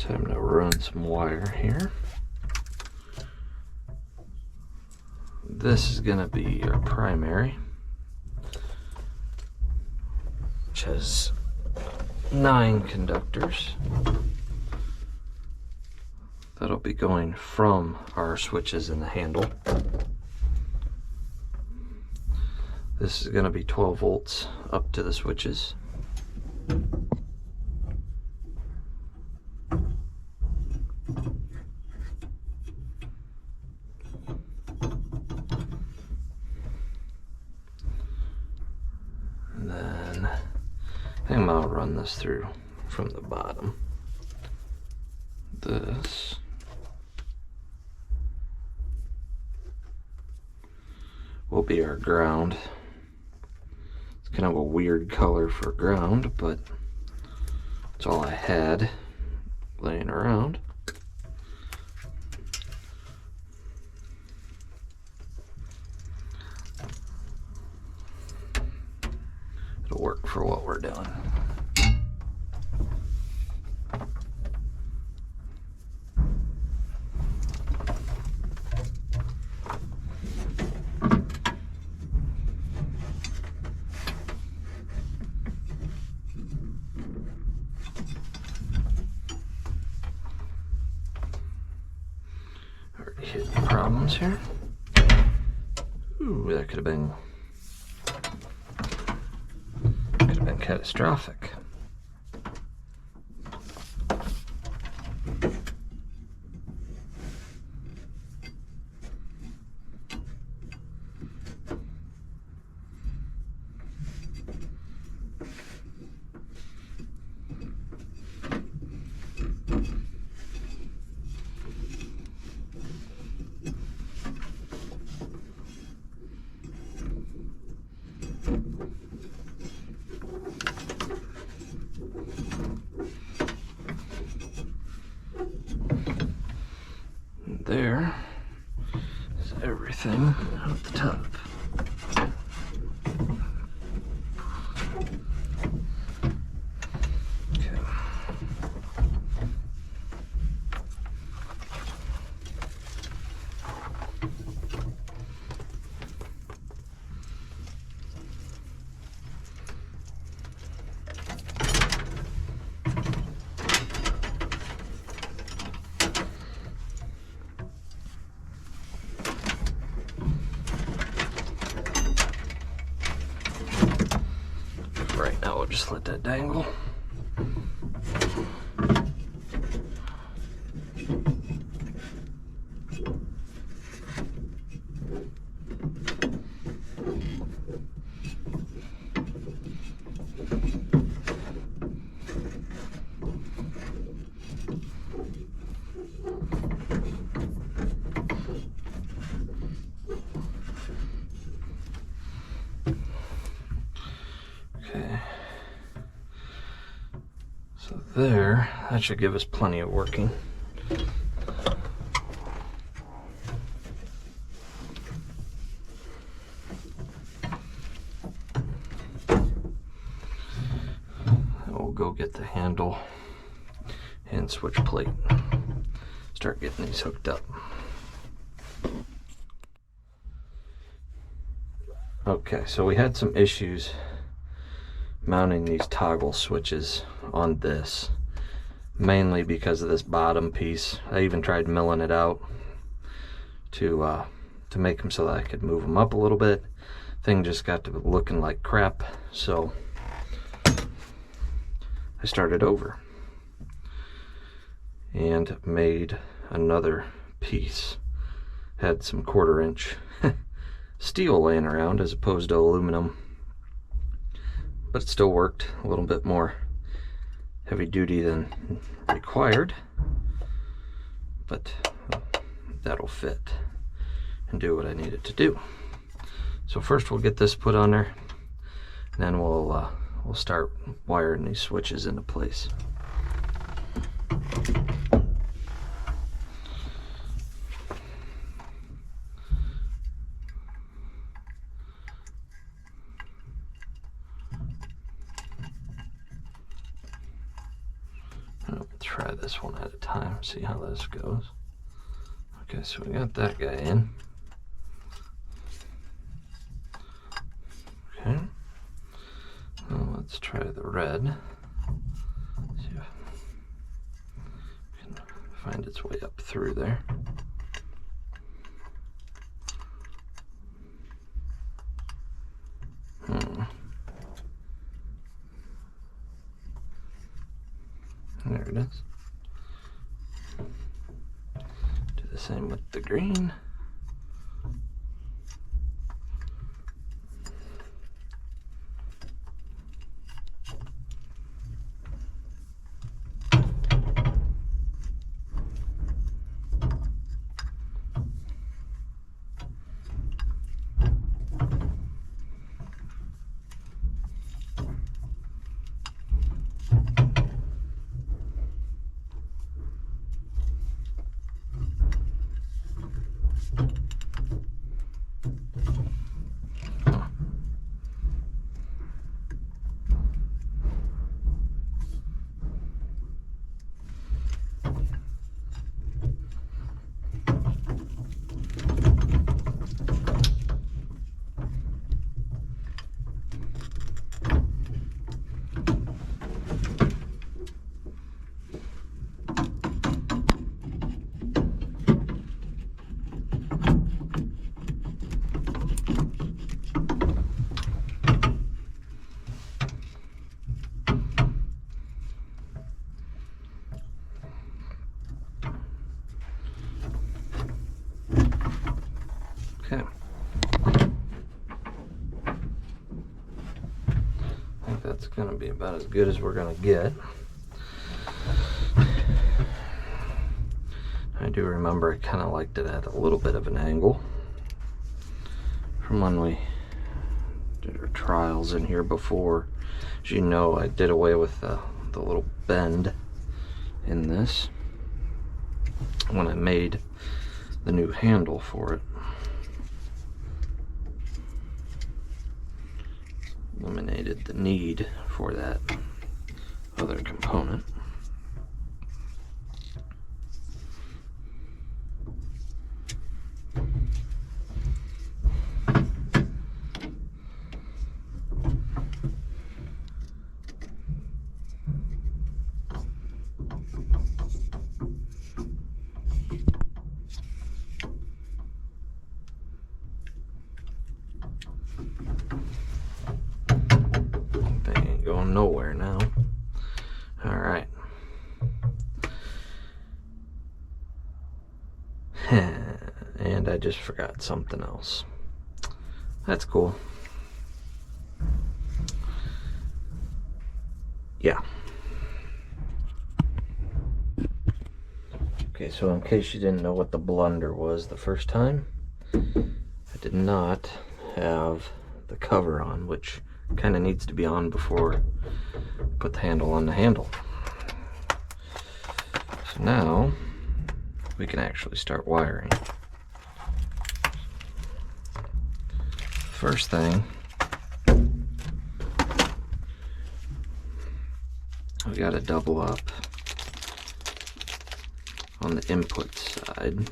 Time to run some wire here. This is going to be our primary, which has 9 conductors. That'll be going from our switches in the handle. This is going to be 12 volts up to the switches. And then I think I'll run this through from the bottom. This will be our ground. It's kind of a weird color for ground, but it's all I had laying around. It'll work for what we're doing. Already hit problems here. Ooh, that could have been catastrophic. There is everything at the top. Okay. Right now, we'll just let that dangle. Okay, so there, that should give us plenty of working. We'll go get the handle and switch plate, start getting these hooked up. Okay, so we had some issues mounting these toggle switches on this, mainly because of this bottom piece. I even tried milling it out to make them so that I could move them up a little bit. Thing just got to looking like crap, so I started over and made another piece. Had some 1/4 inch steel laying around as opposed to aluminum, but it still worked. A little bit more heavy duty than required, but that'll fit and do what I need it to do. So first we'll get this put on there, and then we'll start wiring these switches into place. I'll try this one at a time, see how this goes. Okay, so we got that guy in. Okay. Well, let's try the red. See if we can find its way up through there. There it is. Do the same with the green. Okay. I think that's going to be about as good as we're going to get. I do remember I kind of liked it at a little bit of an angle from when we did our trials in here before. As you know, I did away with the little bend in this when I made the new handle for it. Eliminated the need for that other component. Nowhere now. All right. And I just forgot something else. That's cool. Yeah. Okay, so in case you didn't know what the blunder was the first time, I did not have the cover on, which kind of needs to be on before I put the handle on the handle. So now we can actually start wiring. First thing, we got to double up on the input side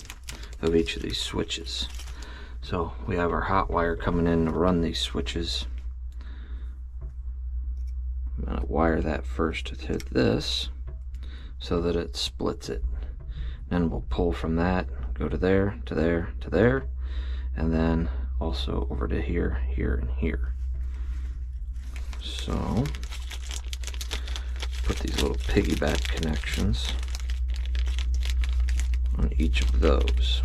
of each of these switches. So we have our hot wire coming in to run these switches. I'm going to wire that first to this so that it splits it. Then we'll pull from that, go to there, to there, to there, and then also over to here, here, and here. So put these little piggyback connections on each of those.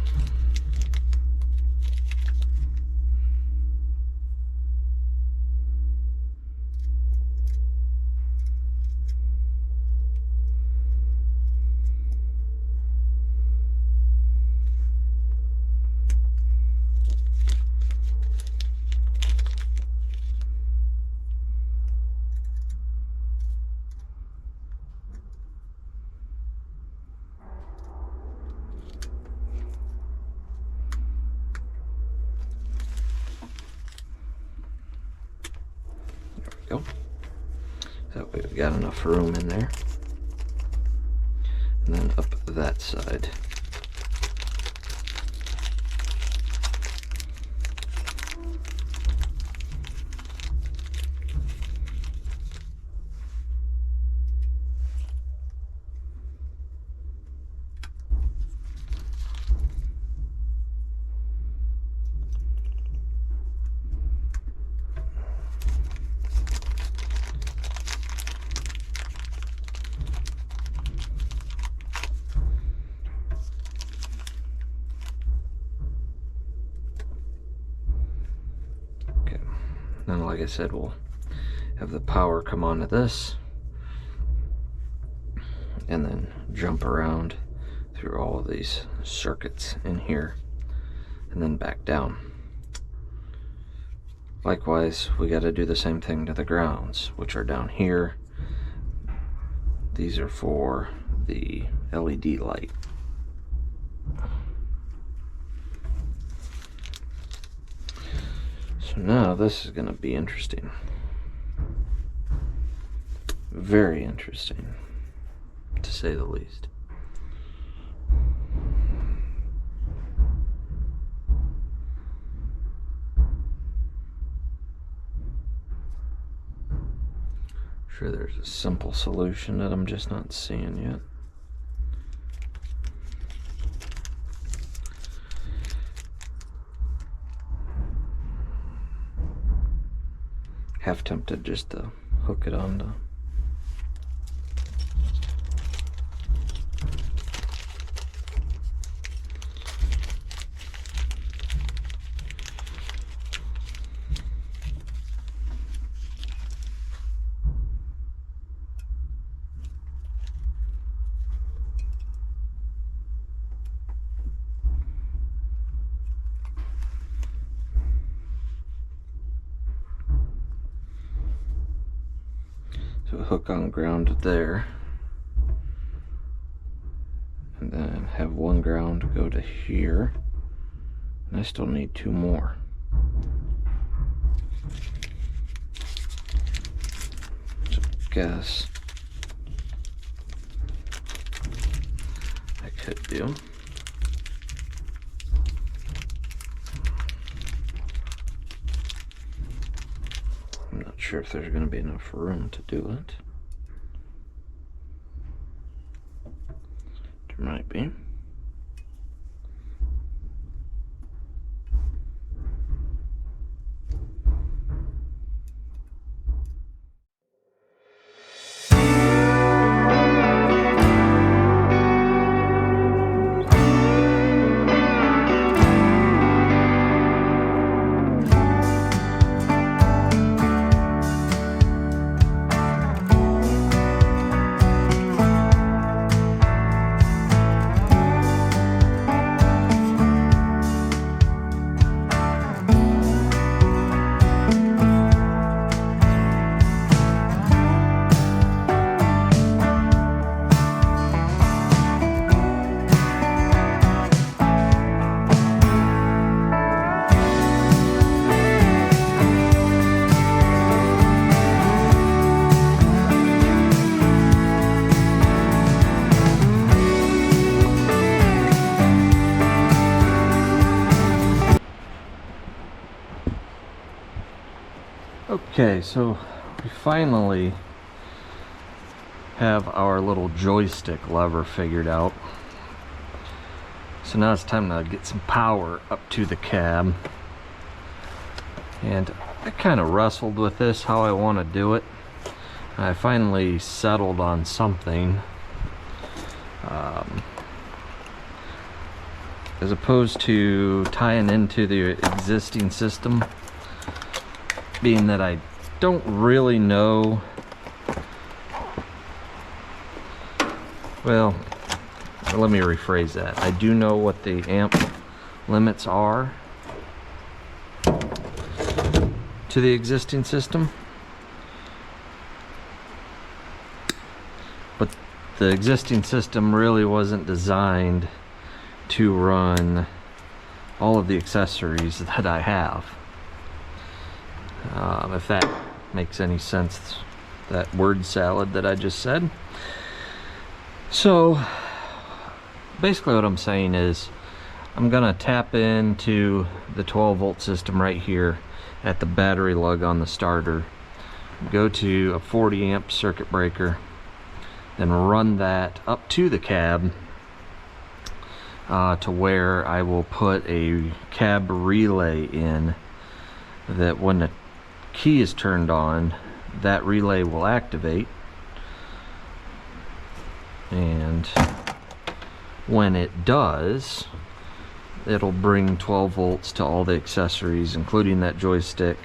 Go. That way we got enough room in there. and then up that side. Then, like I said, we'll have the power come onto this and then jump around through all of these circuits in here and then back down. Likewise, we got to do the same thing to the grounds, which are down here. These are for the LED light. So now this is going to be interesting. Very interesting, to say the least. Sure, there's a simple solution that I'm just not seeing yet. Half tempted just to hook it onto. So hook on ground there, and then have one ground go to here, and I still need two more. So I guess I could do. I'm not sure if there's going to be enough room to do it. There might be. Okay, so we finally have our little joystick lever figured out. So now it's time to get some power up to the cab. And I kind of wrestled with this, how I want to do it. I finally settled on something. As opposed to tying into the existing system, being that I don't really know, well, let me rephrase that. I do know what the amp limits are to the existing system, but the existing system really wasn't designed to run all of the accessories that I have. If that makes any sense, that word salad that I just said. So basically what I'm saying is I'm gonna tap into the 12-volt system right here at the battery lug on the starter, go to a 40 amp circuit breaker, then run that up to the cab to where I will put a cab relay in, that when the key is turned on, that relay will activate, and when it does, it'll bring 12 volts to all the accessories, including that joystick,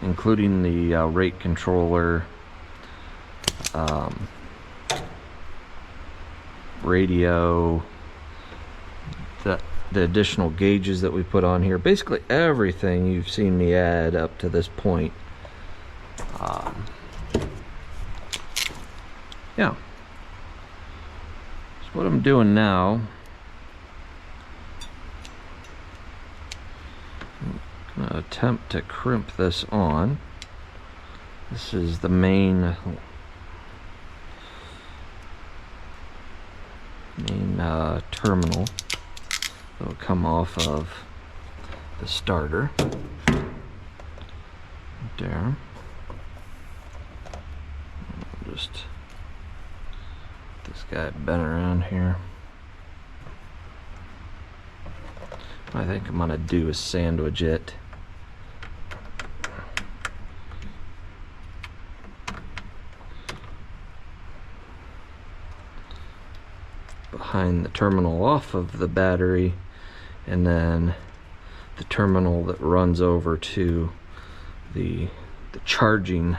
including the rate controller, radio, the additional gauges that we put on here, basically everything you've seen me add up to this point. Yeah. So what I'm doing now, I'm gonna attempt to crimp this on. This is the main terminal that will come off of the starter. Right there. I'll just get this guy bent around here. What I think I'm gonna do is sandwich it behind the terminal off of the battery, and then the terminal that runs over to the charging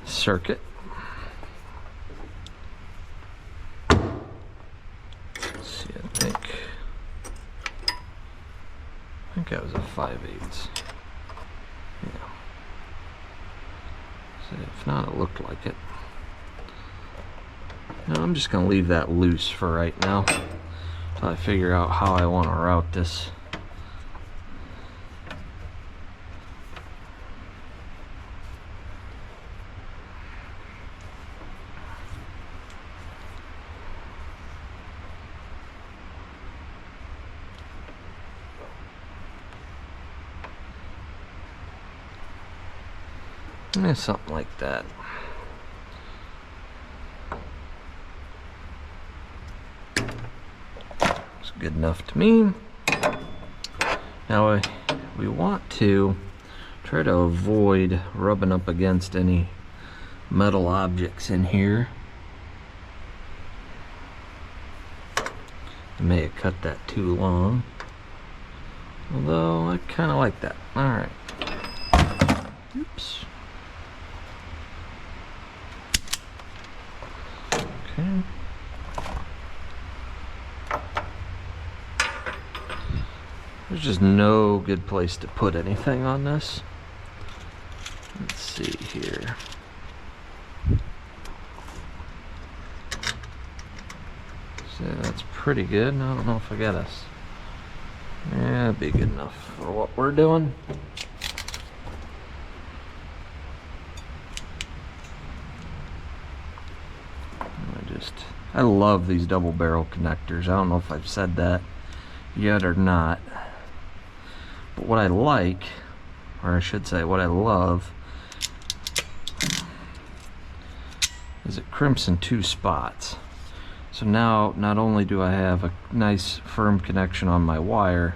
circuit. Let's see, I think that was a 5/8. Yeah. So if not, it looked like it. Now I'm just going to leave that loose for right now until I figure out how I want to route this. Yeah, something like that. It's good enough to me. Now we want to try to avoid rubbing up against any metal objects in here. I may have cut that too long, although I kind of like that. Alright. Oops. Okay. There's just no good place to put anything on this. Let's see here. So that's pretty good. I don't know if I got us. Yeah, it'd be good enough for what we're doing. I love these double barrel connectors. I don't know if I've said that yet or not. But what I like, or I should say what I love, is it crimps in two spots. So now not only do I have a nice firm connection on my wire,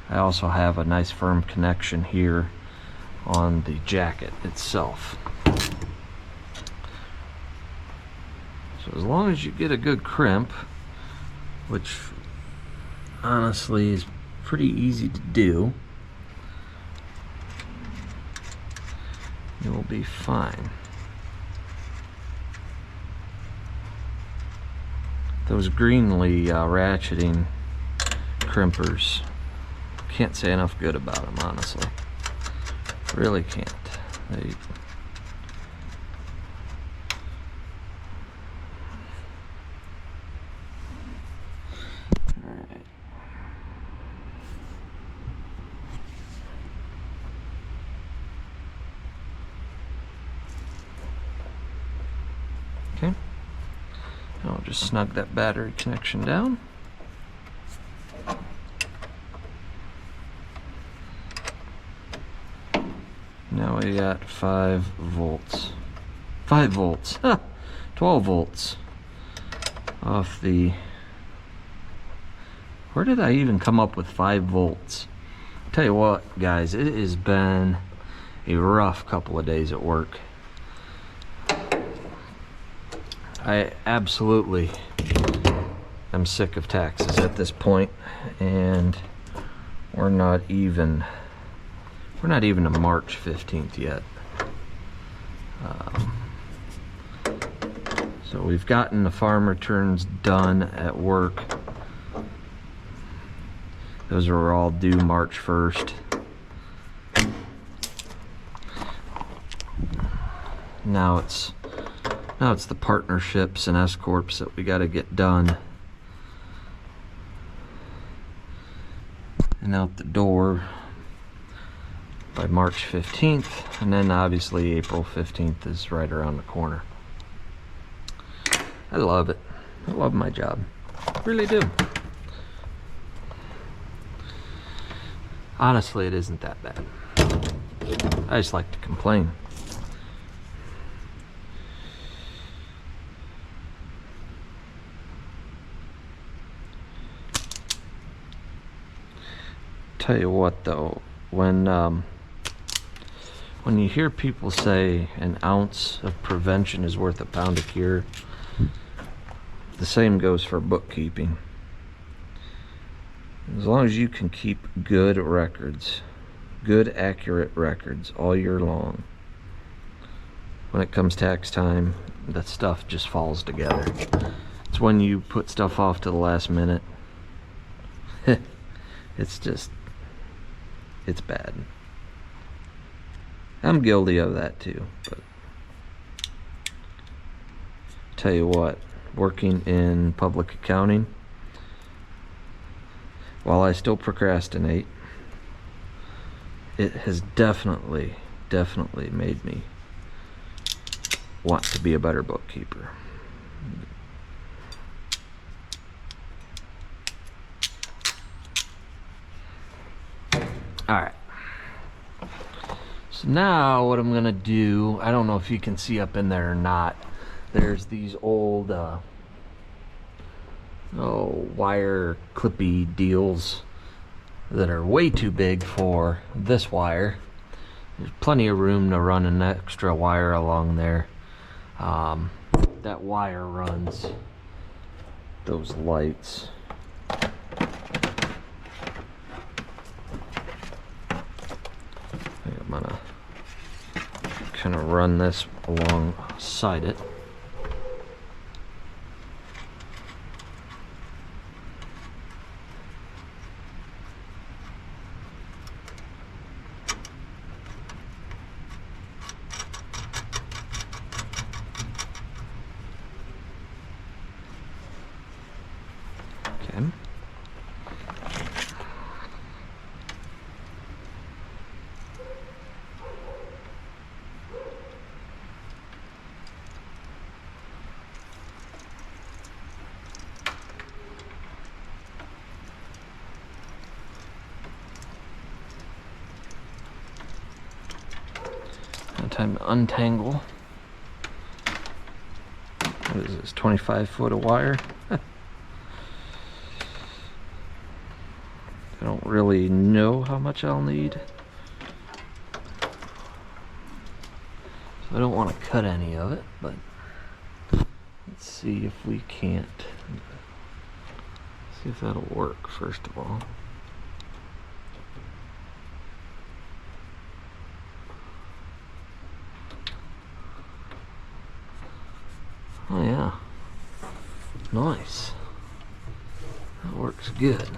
I also have a nice firm connection here on the jacket itself. So as long as you get a good crimp, which honestly is pretty easy to do, you'll be fine. Those Greenlee ratcheting crimpers, can't say enough good about them, honestly. Really can't. They I'll just snug that battery connection down. Now we got 5 volts. 5 volts. 12 volts off the... Where did I even come up with 5 volts? Tell you what, guys, it has been a rough couple of days at work. I absolutely am sick of taxes at this point, and we're not even to March 15th yet. So we've gotten the farm returns done at work. Those are all due March 1st. Now it's the partnerships and S corps that we got to get done and out the door by March 15th, and then obviously April 15th is right around the corner. I love it. I love my job. I really do. Honestly, it isn't that bad. I just like to complain. Tell you what though, when you hear people say an ounce of prevention is worth a pound of cure, the same goes for bookkeeping. As long as you can keep good records, good accurate records all year long, when it comes tax time, that stuff just falls together. It's when you put stuff off to the last minute. It's bad. I'm guilty of that too, but tell you what, working in public accounting, while I still procrastinate, it has definitely made me want to be a better bookkeeper. Alright, so now what I'm gonna do, I don't know if you can see up in there or not, there's these old wire clippy deals that are way too big for this wire. There's plenty of room to run an extra wire along there. That wire runs those lights. I'm gonna kind of run this alongside it. Okay. Time to untangle. What is this, 25 foot of wire? I don't really know how much I'll need, so I don't want to cut any of it, but let's see if we can't. See if that'll work first of all. Oh yeah, nice. That works good.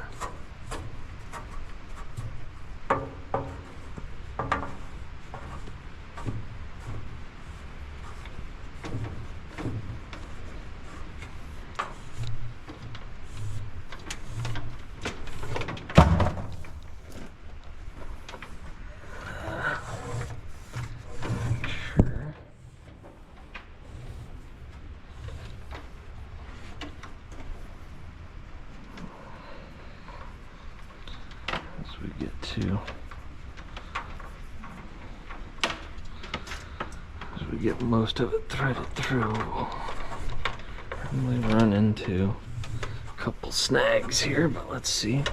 we get most of it threaded through, we'll probably run into a couple snags here, but let's see.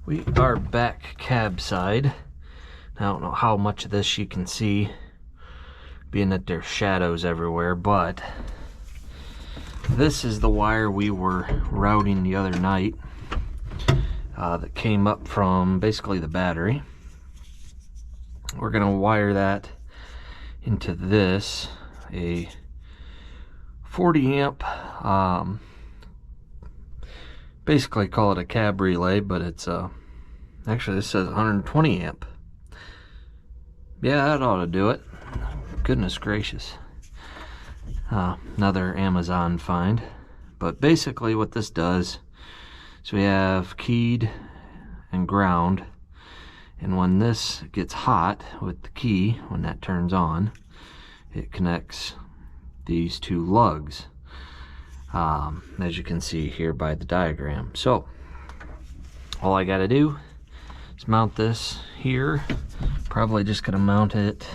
We are back cab side. I don't know how much of this you can see, being that there's shadows everywhere, but this is the wire we were routing the other night that came up from basically the battery. We're going to wire that into this, a 40 amp, basically call it a cab relay, but it's actually this says 120 amp. Yeah, that ought to do it. Goodness gracious. Another Amazon find. But basically what this does is we have keyed and ground, and when this gets hot with the key, when that turns on, it connects these two lugs, as you can see here by the diagram. So all I got to do is mount this here. Probably just gonna mount it,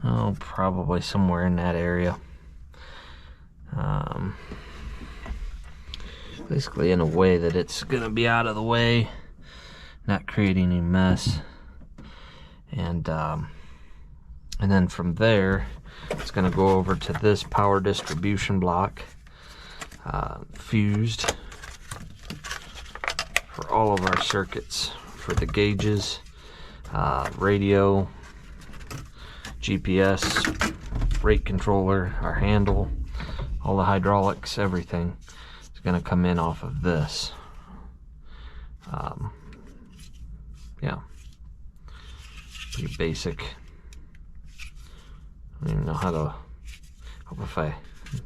oh, probably somewhere in that area, basically in a way that it's gonna be out of the way, not creating any mess, and then from there it's gonna go over to this power distribution block, fused for all of our circuits, for the gauges, radio, GPS, rate controller, our handle, all the hydraulics, everything is going to come in off of this. Yeah, pretty basic. I don't even know how to, hope if I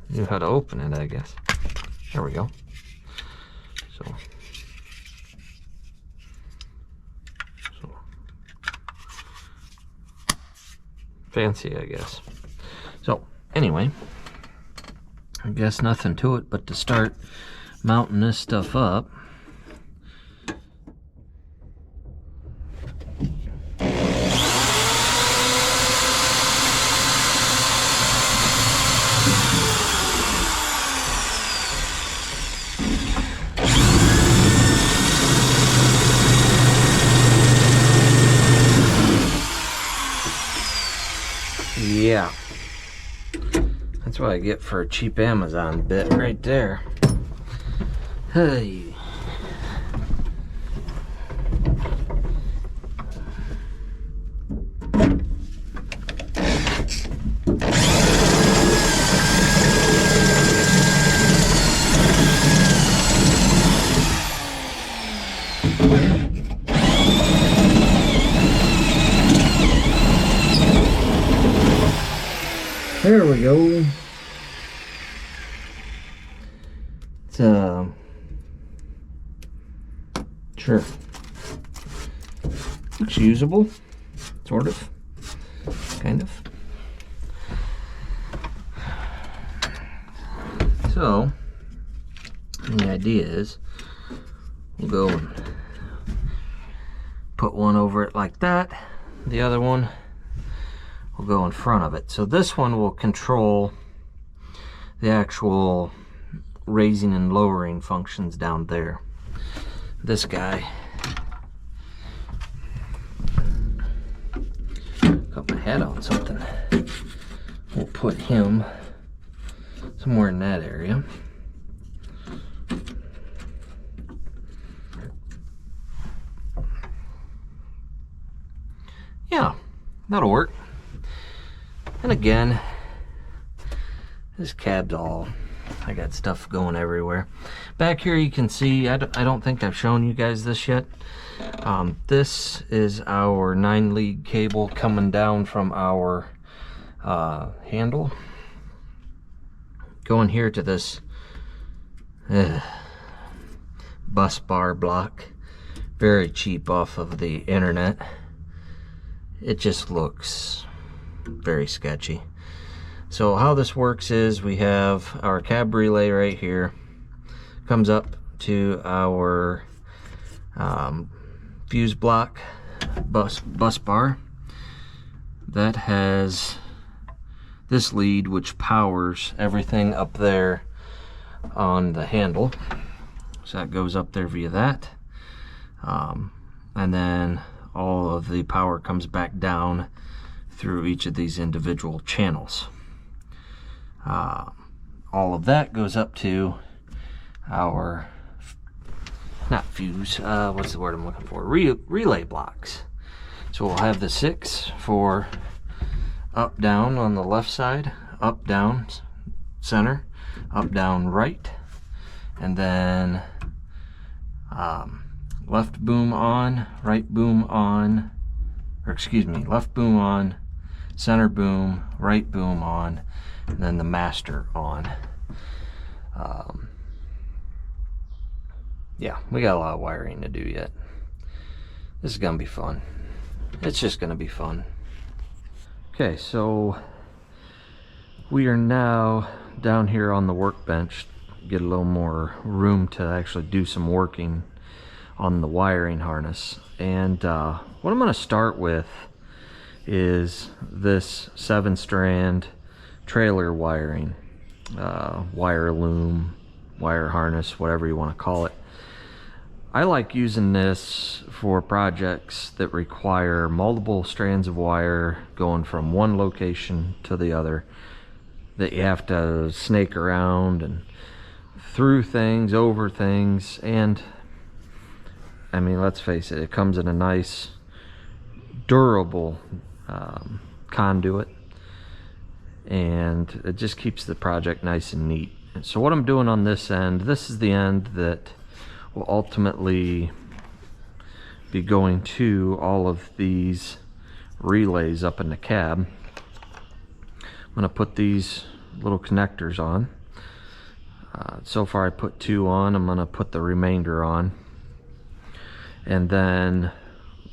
knew how to open it, I guess. There we go. So fancy, I guess. So anyway, I guess nothing to it but to start mounting this stuff up. Yeah, that's what I get for a cheap Amazon bit right there. Hey. There we go. It's sure, looks usable, sort of, kind of. So the idea is we'll go and put one over it like that. The other one will go in front of it. So this one will control the actual raising and lowering functions down there. This guy, got my hat on something. We'll put him somewhere in that area. Yeah, that'll work. And again, this cab's all, I got stuff going everywhere. Back here you can see, I don't think I've shown you guys this yet. This is our 9-lead cable coming down from our handle. Going here to this bus bar block, very cheap off of the internet. It just looks very sketchy. So how this works is we have our cab relay right here, comes up to our fuse block bus bar that has this lead which powers everything up there on the handle. So that goes up there via that, and then all of the power comes back down through each of these individual channels. All of that goes up to our, not fuse, what's the word I'm looking for, relay blocks. So we'll have the 6 for up down on the left side, up down center, up down right, and then left boom on, right boom on, or excuse me, left boom on, center boom, right boom on, and then the master on. Yeah, we got a lot of wiring to do yet. This is gonna be fun. It's just gonna be fun. Okay, so we are now down here on the workbench, get a little more room to actually do some working on the wiring harness. And what I'm going to start with is this 7-strand trailer wiring, wire loom, wire harness, whatever you want to call it. I like using this for projects that require multiple strands of wire going from one location to the other, that you have to snake around and through things, over things. And I mean, let's face it, it comes in a nice durable conduit, and it just keeps the project nice and neat. And so what I'm doing on this end, this is the end that will ultimately be going to all of these relays up in the cab. I'm going to put these little connectors on. So far I put 2 on. I'm going to put the remainder on, and then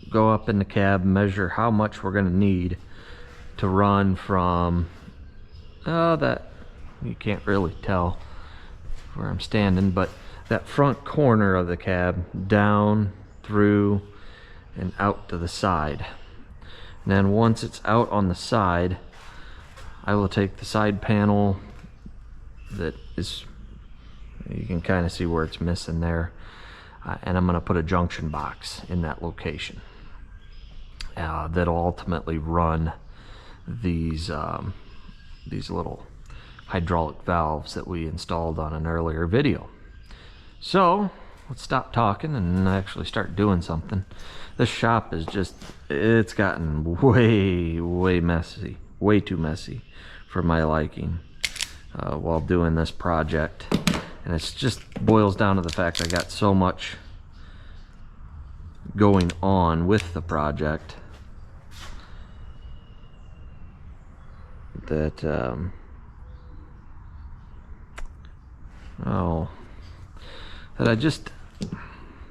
go up in the cab, measure how much we're going to need to run from that, you can't really tell where I'm standing, but that front corner of the cab down through and out to the side. And then once it's out on the side, I will take the side panel that is, you can kind of see where it's missing there, and I'm going to put a junction box in that location that'll ultimately run these little hydraulic valves that we installed on an earlier video. So let's stop talking and actually start doing something. This shop is just, it's gotten way messy, way too messy for my liking while doing this project. And it just boils down to the fact I got so much going on with the project that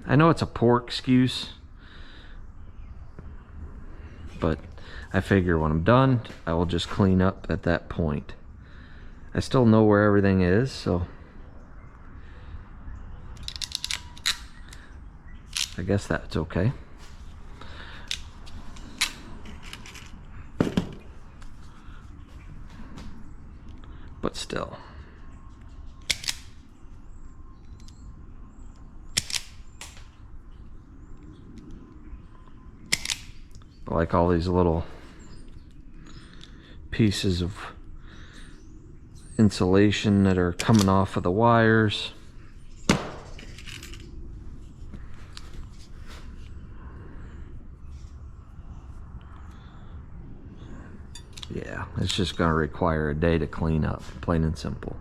I know it's a poor excuse, but I figure when I'm done, I will just clean up at that point. I still know where everything is, so I guess that's okay. But still. I like all these little pieces of insulation that are coming off of the wires. Yeah, it's just going to require a day to clean up, plain and simple.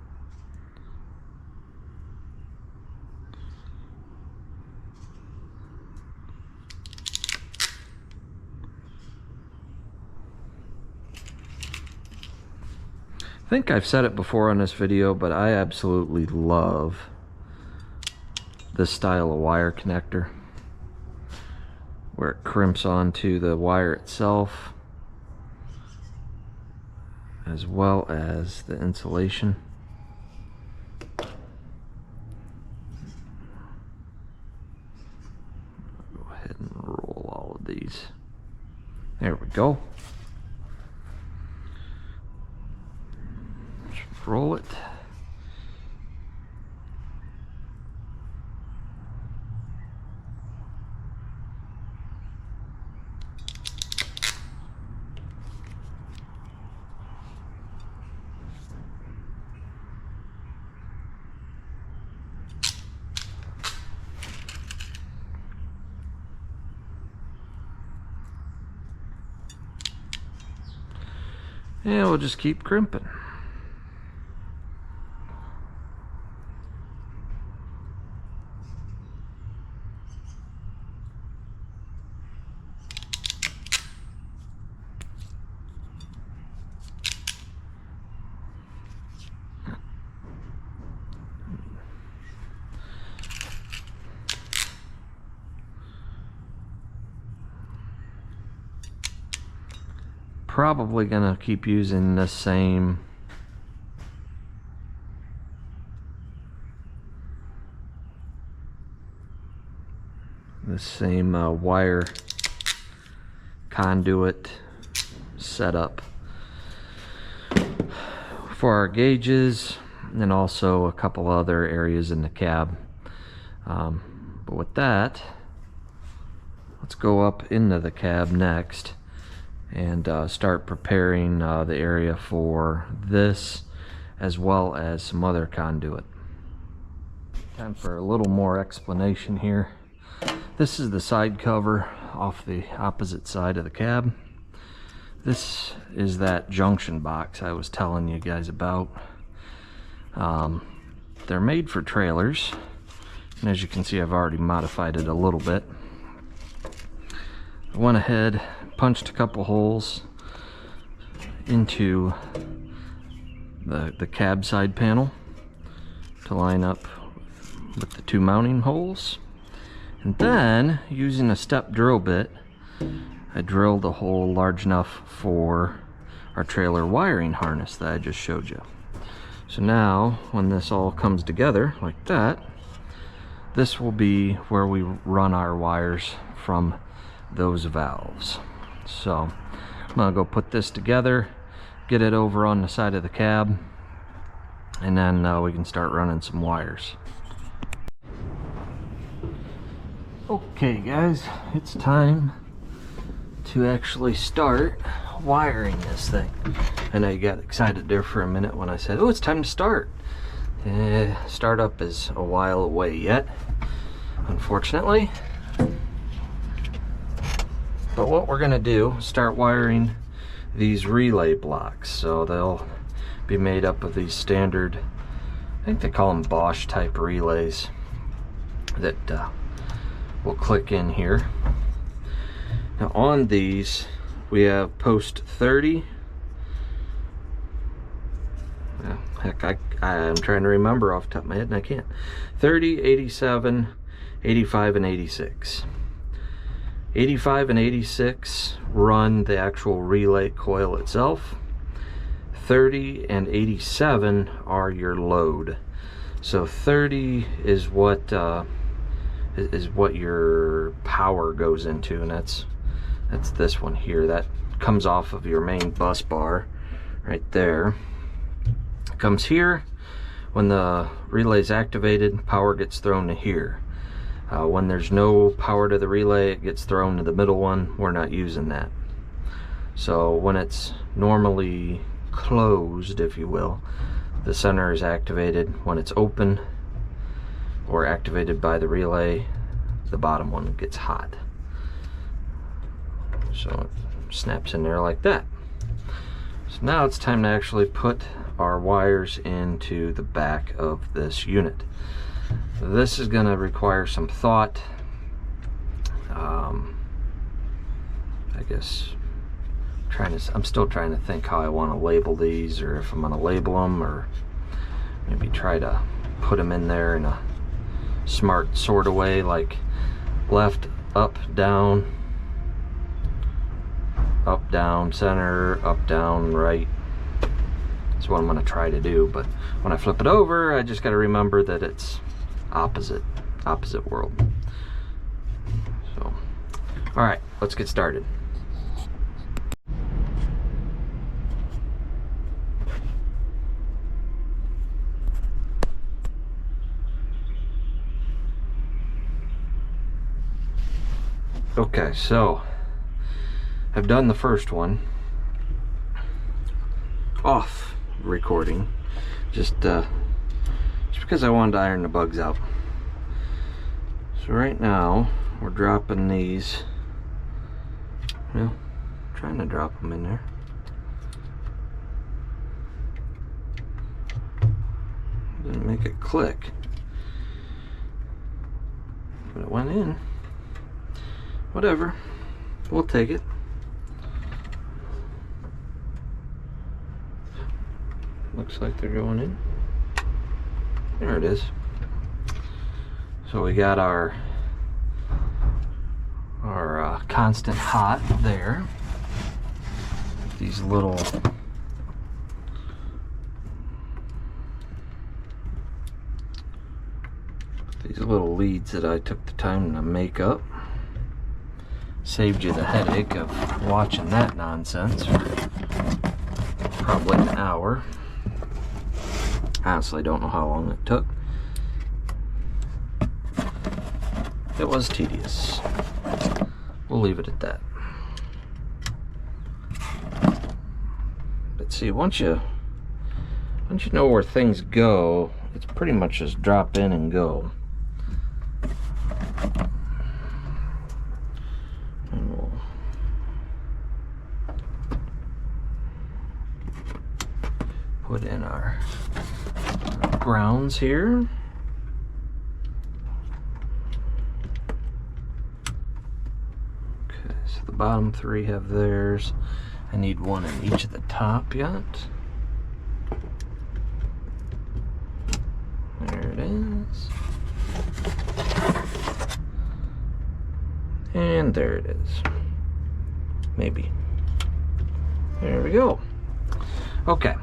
I think I've said it before on this video, but I absolutely love this style of wire connector, where it crimps onto the wire itself as well as the insulation. Go ahead and roll all of these. There we go. Just roll it. And we'll just keep crimping. Probably gonna keep using the same wire conduit setup for our gauges, and also a couple other areas in the cab. But with that, let's go up into the cab next and start preparing the area for this, as well as some other conduit. Time for a little more explanation here. This is the side cover off the opposite side of the cab. This is that junction box I was telling you guys about. They're made for trailers, and as you can see, I've already modified it a little bit. I went ahead, punched a couple holes into the cab side panel to line up with the two mounting holes, and then using a step drill bit, I drilled a hole large enough for our trailer wiring harness that I just showed you. So now when this all comes together like that, this will be where we run our wires from those valves. So I'm gonna go put this together, get it over on the side of the cab, and then we can start running some wires. Okay guys, it's time to actually start wiring this thing. I know you got excited there for a minute when I said, oh, it's time to start. Startup is a while away yet, unfortunately. But what we're gonna do is start wiring these relay blocks. So they'll be made up of these standard, I think they call them Bosch type relays that will click in here. Now on these we have post 30. Well, heck, I'm trying to remember off the top of my head and I can't. 30, 87, 85, and 86. 85 and 86 run the actual relay coil itself. 30 and 87 are your load. So 30 is what your power goes into, and that's this one here. That comes off of your main bus bar right there. It comes here. When the relay is activated, power gets thrown to here. When there's no power to the relay, it gets thrown to the middle one. We're not using that. So when it's normally closed, if you will, the center is activated. When it's open or activated by the relay, the bottom one gets hot. So it snaps in there like that. So now it's time to actually put our wires into the back of this unit. This is going to require some thought. I guess I'm still trying to think how I want to label these, or if I'm going to label them, or maybe try to put them in there in a smart sort of way, like left, up, down, center, up, down, right. That's what I'm going to try to do. But when I flip it over, I just got to remember that it's opposite world. So, all right, let's get started. Okay, so I've done the first one off recording, just because I wanted to iron the bugs out. So right now we're dropping these, well, trying to drop them in there. Didn't make it click, but it went in. Whatever, we'll take it. Looks like they're going in. There it is. So we got our constant hot there. These little leads that I took the time to make up. Saved you the headache of watching that nonsense for probably an hour. Honestly, don't know how long it took. It was tedious. We'll leave it at that. But see, once you know where things go, it's pretty much just drop in and go. And we'll put in our grounds here. Okay, so the bottom three have theirs. I need one in each of the top yet. There it is. And there it is. Maybe. There we go. Okay.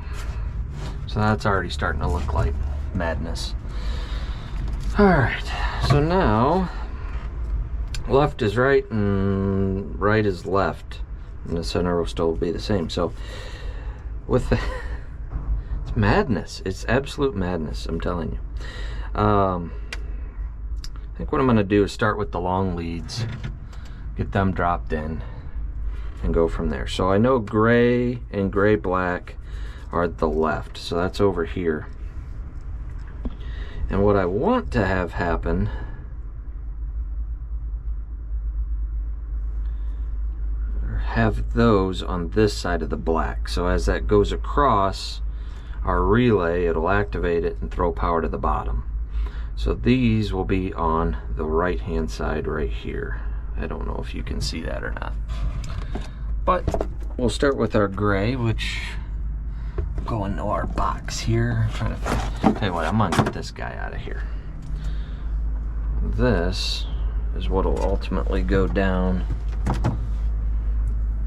So that's already starting to look like madness. Alright, so now left is right and right is left, and the center will still be the same. So with the it's madness. It's absolute madness, I'm telling you. I think what I'm going to do is start with the long leads, get them dropped in, and go from there. So I know gray and gray black are the left, so that's over here. And what I want to have happen have those on this side of the black. So as that goes across our relay, it'll activate it and throw power to the bottom. So these will be on the right hand side right here. I don't know if you can see that or not. But we'll start with our gray, which go into our box here. Trying to tell you what, I'm gonna get this guy out of here. This is what will ultimately go down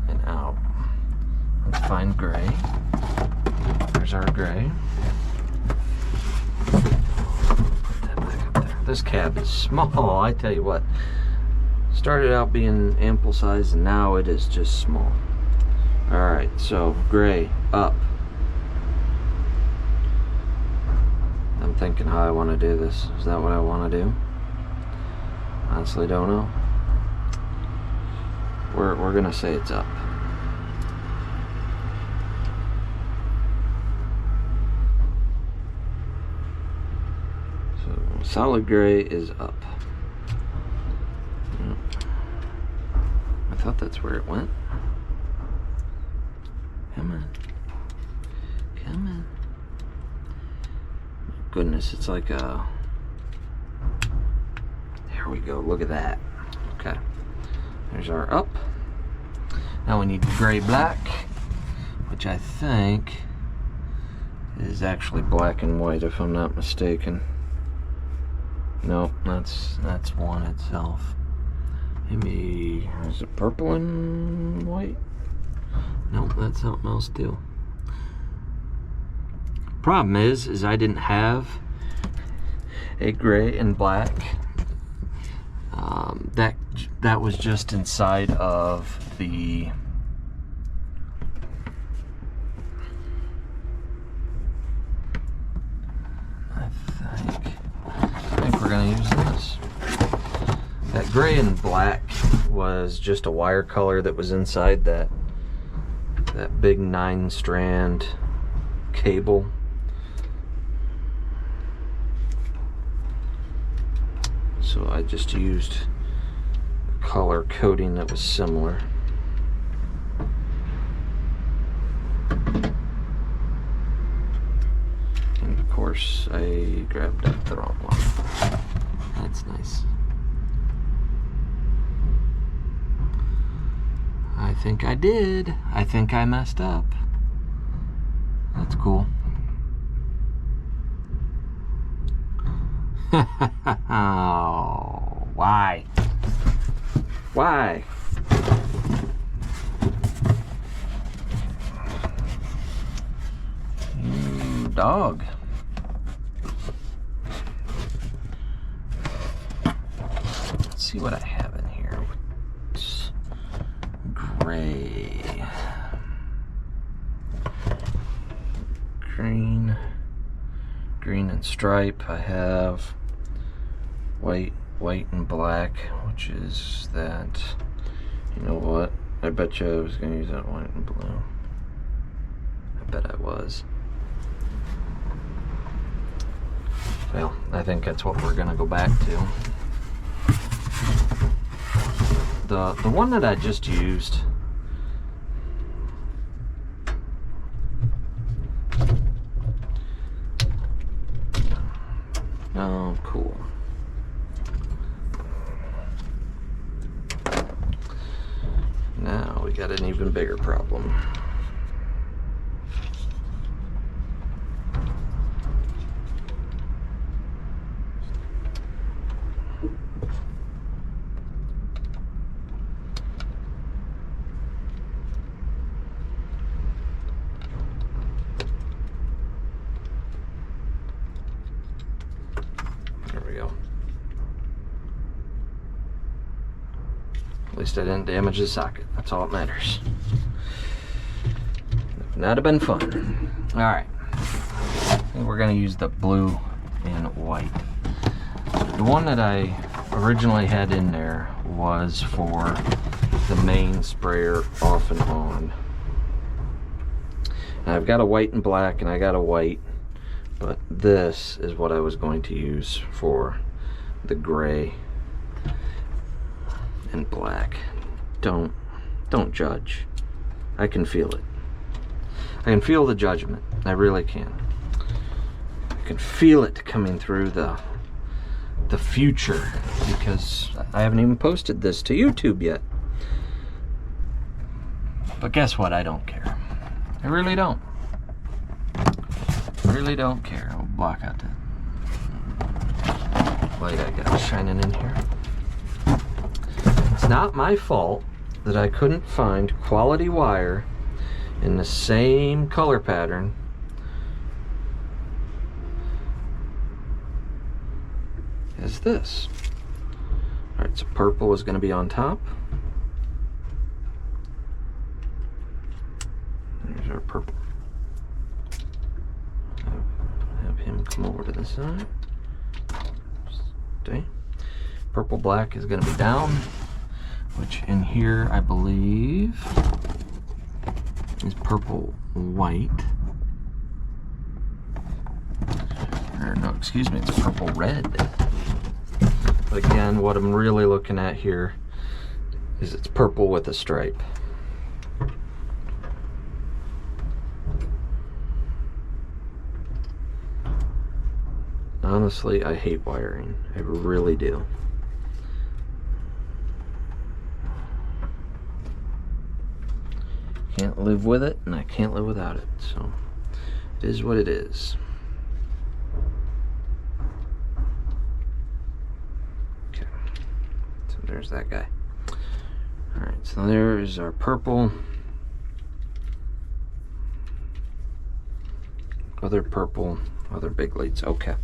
and out. Let's find gray. There's our gray. Put that back up there. This cab is small, I tell you what. Started out being ample size and now it is just small. Alright, so gray up. I'm thinking how I want to do this. Is that what I want to do? Honestly don't know. We're gonna say it's up. So solid gray is up. I thought that's where it went. Come on. Come on. Goodness, it's like a... There we go, look at that. Okay. There's our up. Now we need gray black, which I think is actually black and white if I'm not mistaken. Nope, that's one itself. Maybe, is it purple and white? Nope, that's something else too. Problem is I didn't have a gray and black. That was just inside of the I think we're gonna use this. That gray and black was just a wire color that was inside that big 9-strand cable. So I just used color coding that was similar. And of course I grabbed up the wrong one. That's nice. I think I did. I think I messed up. That's cool. Oh, why? Why? You dog. Let's see what I have in here. It's gray. Green and stripe. I have white and black, which is that. You know what? I bet you I was going to use that white and blue. I bet I was. Well, I think that's what we're going to go back to. The one that I just used, oh, cool. Now we got an even bigger problem. There we go. At least I didn't damage the socket. That's all that matters. That'd have been fun. All right. I think we're gonna use the blue and white. The one that I originally had in there was for the main sprayer off and on. And I've got a white and black, and I got a white, but this is what I was going to use for the gray and black. Don't judge. I can feel it. I can feel the judgment. I really can. I can feel it coming through the future, because I haven't even posted this to YouTube yet. But guess what? I don't care. I really don't. I really don't care. I'll block out that light I got shining in here. It's not my fault that I couldn't find quality wire in the same color pattern as this. Alright, so purple is going to be on top. There's our purple. Have him come over to the side. Stay. Purple black is going to be down, which in here I believe is purple white. Or no, excuse me, it's purple red. But again, what I'm really looking at here is it's purple with a stripe. Honestly, I hate wiring. I really do. Can't live with it, and I can't live without it. So it is what it is. Okay, so there's that guy. All right, so there is our purple. Other purple, other big leads. Okay,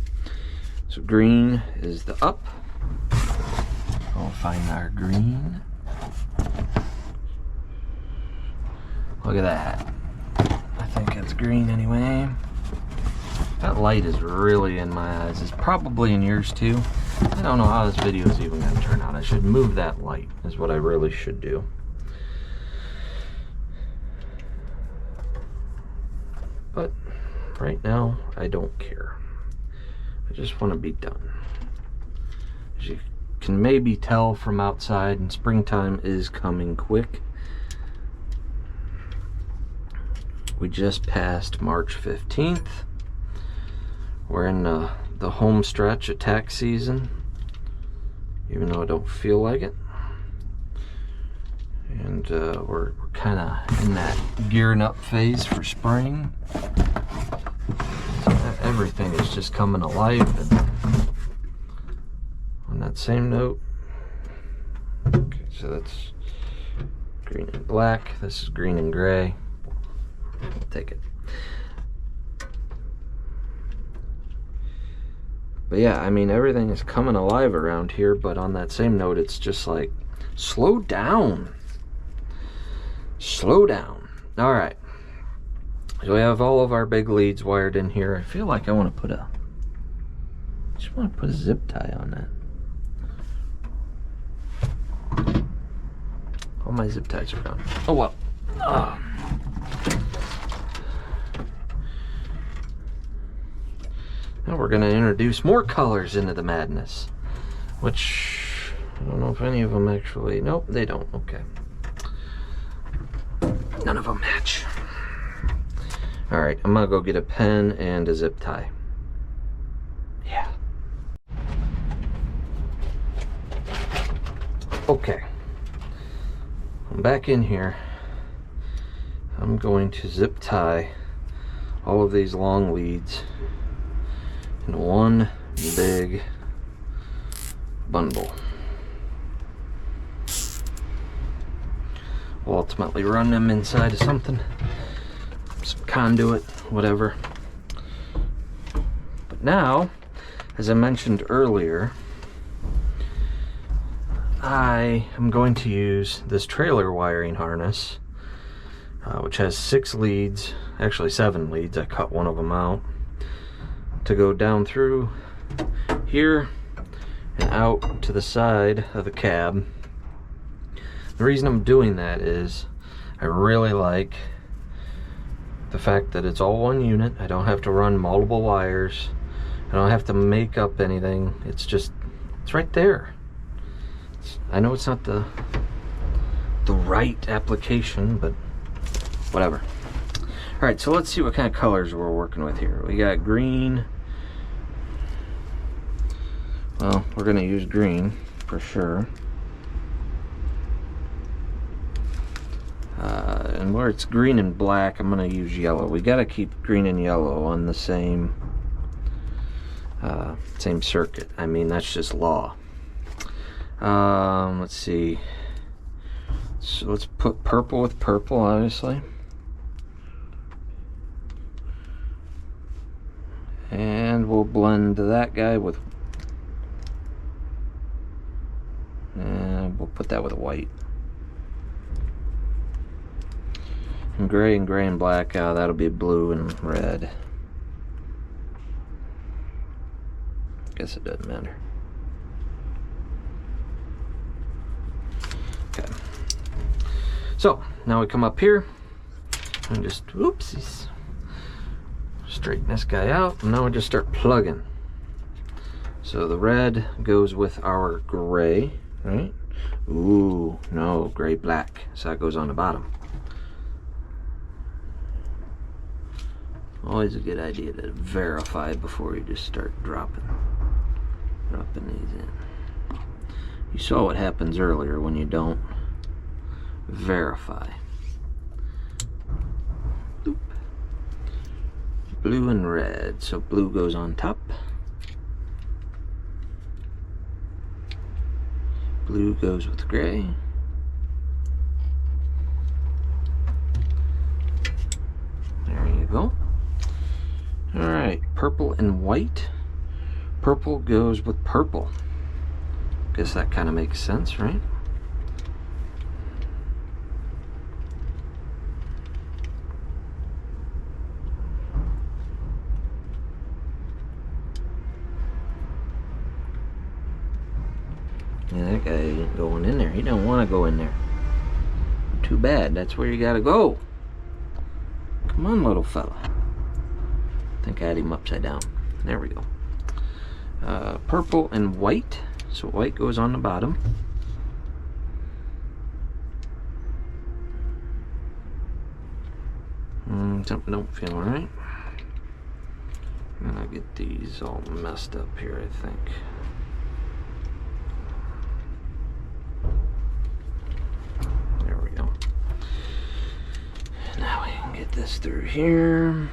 so green is the up. We'll find our green. Look at that. I think it's green anyway. That light is really in my eyes. It's probably in yours too. I don't know how this video is even going to turn out. I should move that light is what I really should do. But right now, I don't care. I just want to be done. As you can maybe tell from outside, and springtime is coming quick. We just passed March 15th. We're in the home stretch of tax season, even though I don't feel like it. And we're kind of in that gearing up phase for spring. So everything is just coming alive. And on that same note, okay, so that's green and black. This is green and gray. Take it. But yeah, I mean, everything is coming alive around here, but on that same note, it's just like, slow down. Slow down. All right. So we have all of our big leads wired in here. I feel like I want to put a, just want to put a zip tie on that. All my zip ties are gone. Oh well. Now we're going to introduce more colors into the madness, which I don't know if any of them actually, nope, they don't. Okay. None of them match. All right, I'm going to go get a pen and a zip tie. Yeah. Okay. I'm back in here. I'm going to zip tie all of these long leads in one big bundle. We'll ultimately run them inside of something, some conduit, whatever. But now, as I mentioned earlier, I am going to use this trailer wiring harness, which has 6 leads, actually 7 leads. I cut one of them out, to go down through here and out to the side of the cab. The reason I'm doing that is I really like the fact that it's all one unit. I don't have to run multiple wires. I don't have to make up anything. It's just, it's right there. I know it's not the right application, but whatever. All right, so let's see what kind of colors we're working with here. We got green. Well, we're going to use green for sure. And where it's green and black, I'm going to use yellow. We got to keep green and yellow on the same circuit. I mean, that's just law. Let's see. So let's put purple with purple, obviously. And we'll blend that guy with, and we'll put that with white. And gray and black, that'll be blue and red. Guess it doesn't matter. Okay. So, now we come up here and just, oopsies, straighten this guy out, and now we just start plugging. So the red goes with our gray, right? Ooh, no, gray black, so that goes on the bottom. Always a good idea to verify before you just start dropping these in. You saw what happens earlier when you don't verify. blue and red. So blue goes on top. Blue goes with gray. There you go. Alright, purple and white. Purple goes with purple. Guess that kind of makes sense, right? Yeah, that guy ain't going in there. He don't want to go in there. Too bad. That's where you gotta go. Come on, little fella. I think I had him upside down. There we go. Purple and white. So white goes on the bottom. Something don't feel right. I'm gonna get these all messed up here, I think. There we go. Now we can get this through here.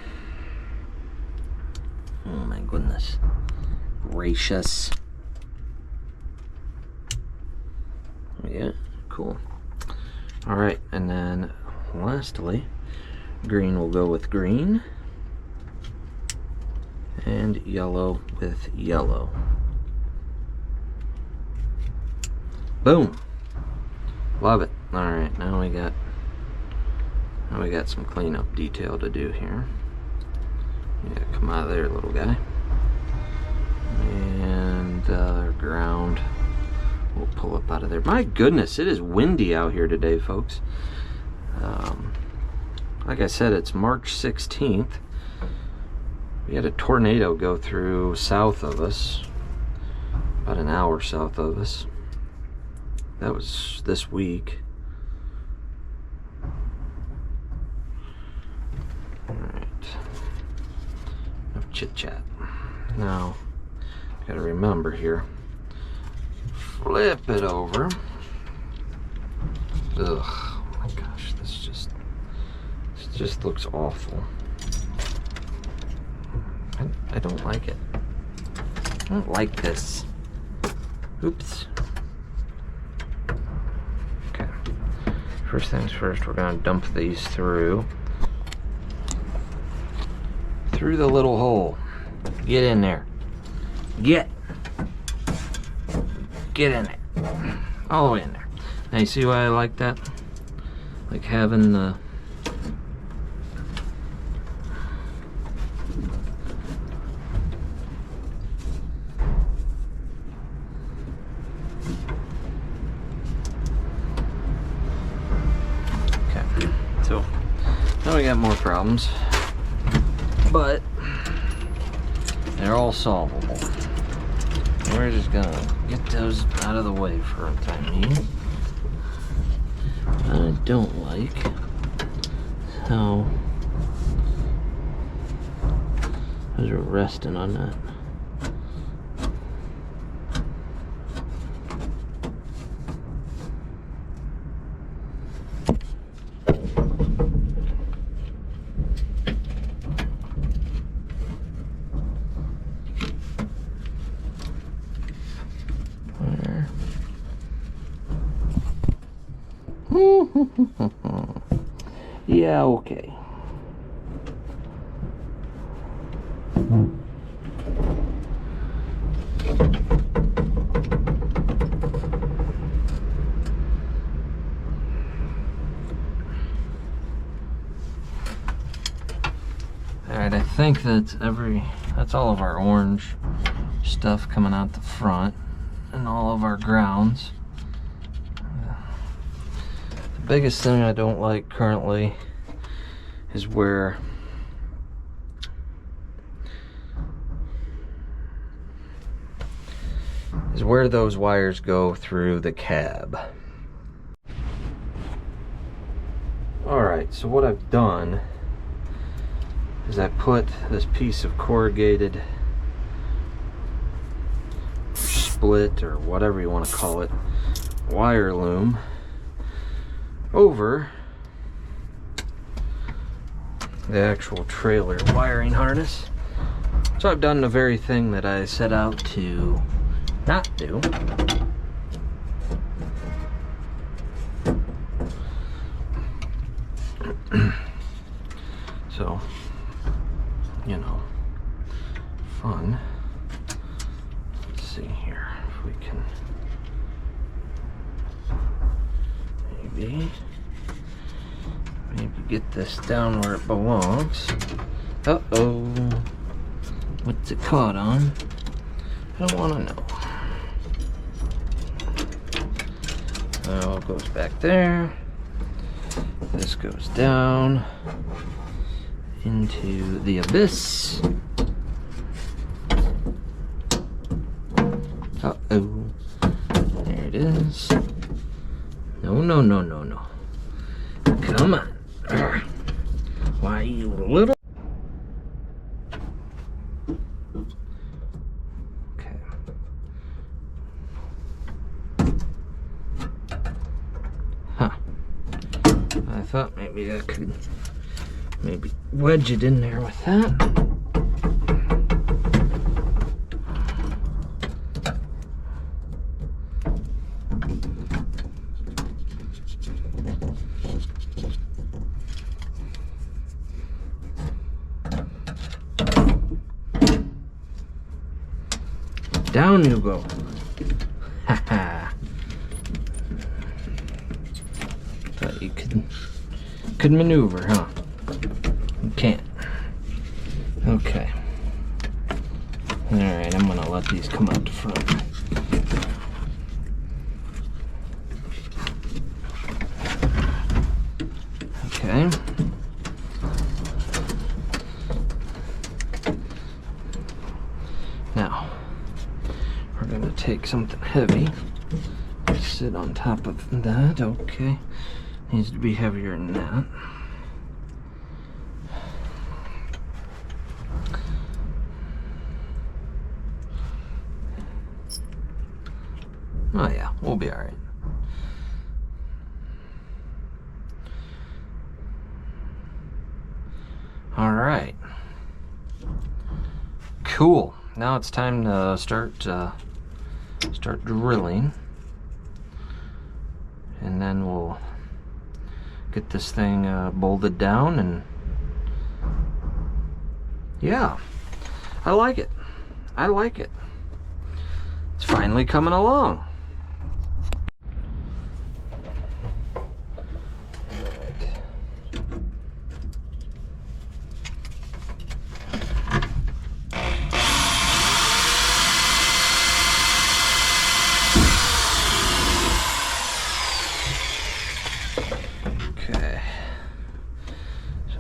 Oh my goodness gracious. Yeah, cool. All right, and then lastly, green will go with green and yellow with yellow. Boom. Love it. All right, now we got some cleanup detail to do here. Yeah, come out of there, little guy. And ground we'll pull up out of there. My goodness, it is windy out here today, folks. Like I said, it's March 16th. We had a tornado go through south of us, about an hour south of us. That was this week. Alright. Enough chit chat. Now, gotta remember here. Flip it over. Ugh, oh my gosh, this just looks awful. I don't like it. I don't like this. Oops. Okay. First things first, we're gonna dump these through the little hole. Get in there. Get in there. All the way in there. Now you see why I like that? Like having the so now we got more problems, but they're all solvable. We're just gonna get those out of the way for a time being. I don't like how those are resting on that. Yeah, okay. Alright, I think that's all of our orange stuff coming out the front and all of our grounds. The biggest thing I don't like currently is where those wires go through the cab. Alright, so what I've done is I put this piece of corrugated split, or whatever you want to call it, wire loom over the actual trailer wiring harness. So I've done the very thing that I set out to not do. So, you know, fun. Let's see here if we can maybe get this down where it belongs. Uh-oh. What's it caught on? I don't want to know. Oh, it goes back there. This goes down into the abyss. Uh-oh. There it is. No, no, no, no, no. Come on. Why, you little... Okay. Huh. I thought maybe I could wedge it in there with that. Down you go. Haha. Thought you could maneuver, huh? You can't. Okay. Alright, I'm gonna let these come out the front. Okay. Now, we're going to take something heavy, sit on top of that. Okay, needs to be heavier than that. Oh yeah, we'll be alright. Alright. Cool. Now it's time to start drilling, and then we'll get this thing bolted down, and yeah, I like it. I like it. It's finally coming along.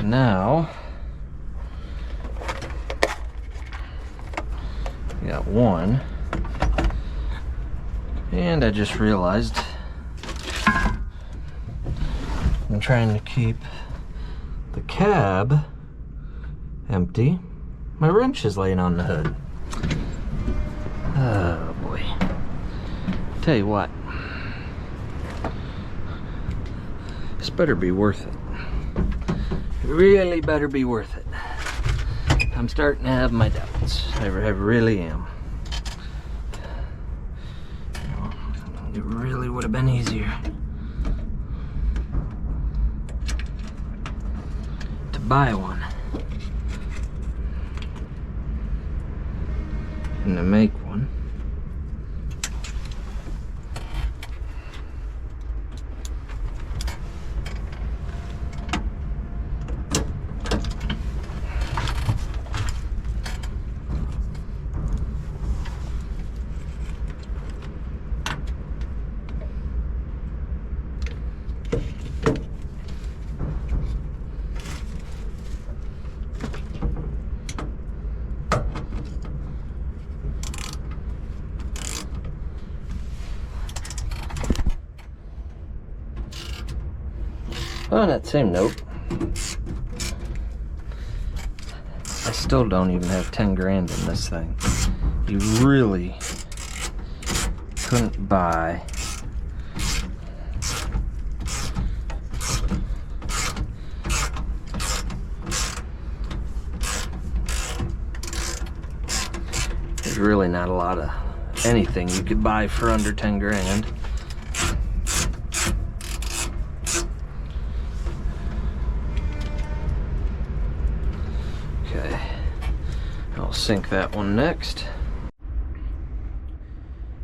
Now we got one, and I just realized I'm trying to keep the cab empty. My wrench is laying on the hood. Oh boy. Tell you what, this better be worth it. Really better be worth it. I'm starting to have my doubts. I really am. It really would have been easier to buy one and to make one. On that same note, I still don't even have 10 grand in this thing. You really couldn't buy There's really not a lot of anything you could buy for under 10 grand. Okay, I'll sync that one next.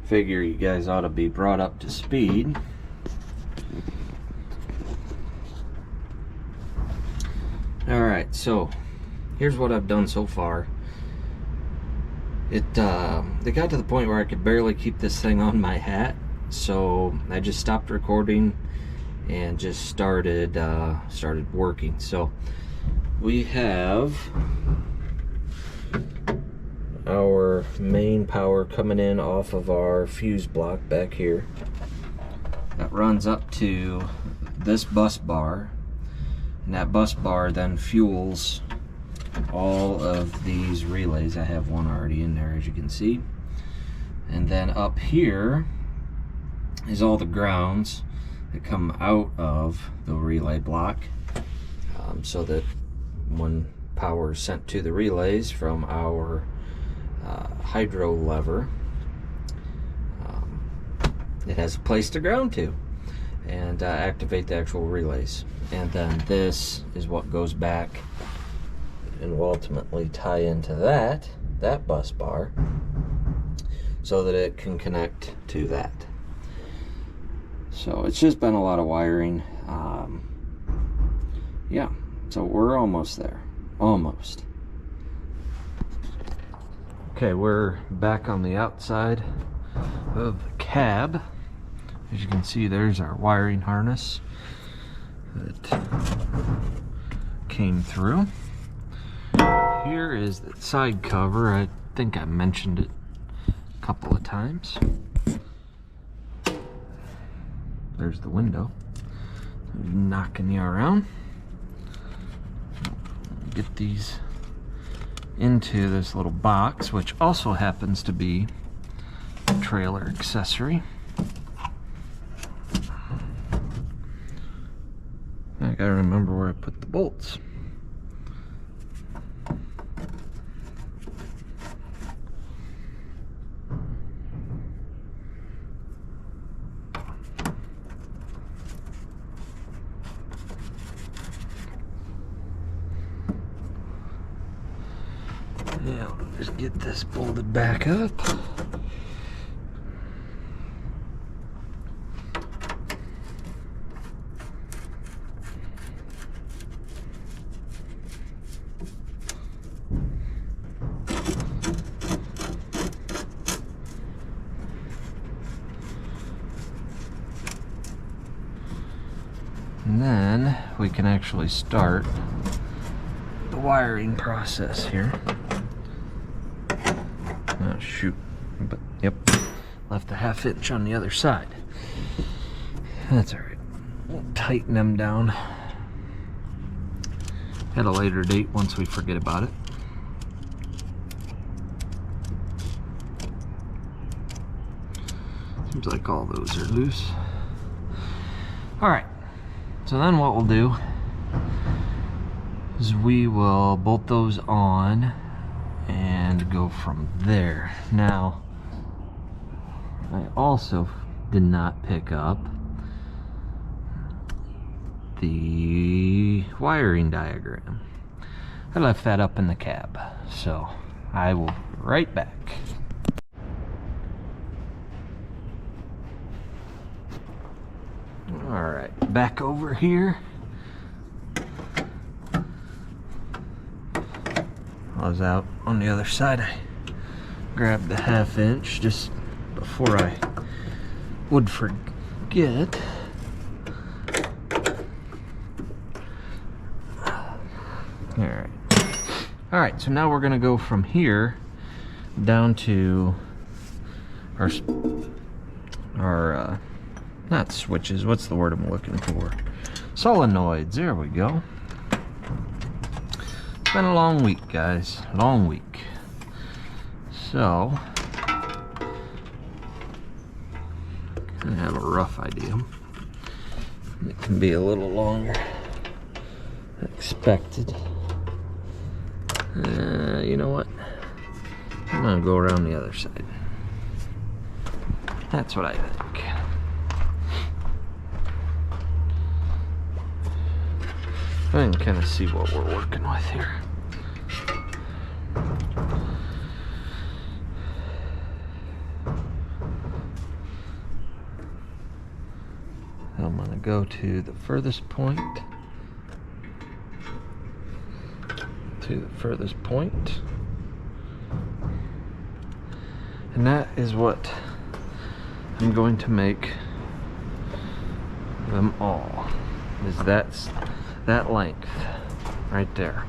Figure you guys ought to be brought up to speed. Alright, so here's what I've done so far. It got to the point where I could barely keep this thing on my hat, so I just stopped recording and just started working. So we have our main power coming in off of our fuse block back here. That runs up to this bus bar, and that bus bar then fuels all of these relays. I have one already in there, as you can see. And then up here is all the grounds that come out of the relay block, so that when power is sent to the relays from our hydro lever, it has a place to ground to and activate the actual relays. And then this is what goes back and will ultimately tie into that bus bar so that it can connect to that. So it's just been a lot of wiring. Yeah, so we're almost there. Almost. Okay, we're back on the outside of the cab. As you can see, there's our wiring harness that came through. Here is the side cover. I think I mentioned it a couple of times. There's the window. Knocking you around. Get these into this little box, which also happens to be a trailer accessory. I gotta remember where I put the bolts. Yeah, I'll just get this bolted back up. And then we can actually start the wiring process here. Oh shoot, but yep, left a 1/2 inch on the other side. That's all right, we'll tighten them down at a later date once we forget about it. Seems like all those are loose. All right, so then what we'll do is we will bolt those on and go from there. Now, I also did not pick up the wiring diagram. I left that up in the cab, so I will be right back. Alright, back over here. I was out on the other side. I grabbed the 1/2 inch just before I would forget. Alright, so now we're going to go from here down to our not switches, what's the word I'm looking for? Solenoids, there we go. It's been a long week, guys, long week. So, I have a rough idea. It can be a little longer than expected. You know what? I'm gonna go around the other side. That's what I think. I can kind of see what we're working with here. I'm gonna go to the furthest point. And that is what I'm going to make them all, is that length right there.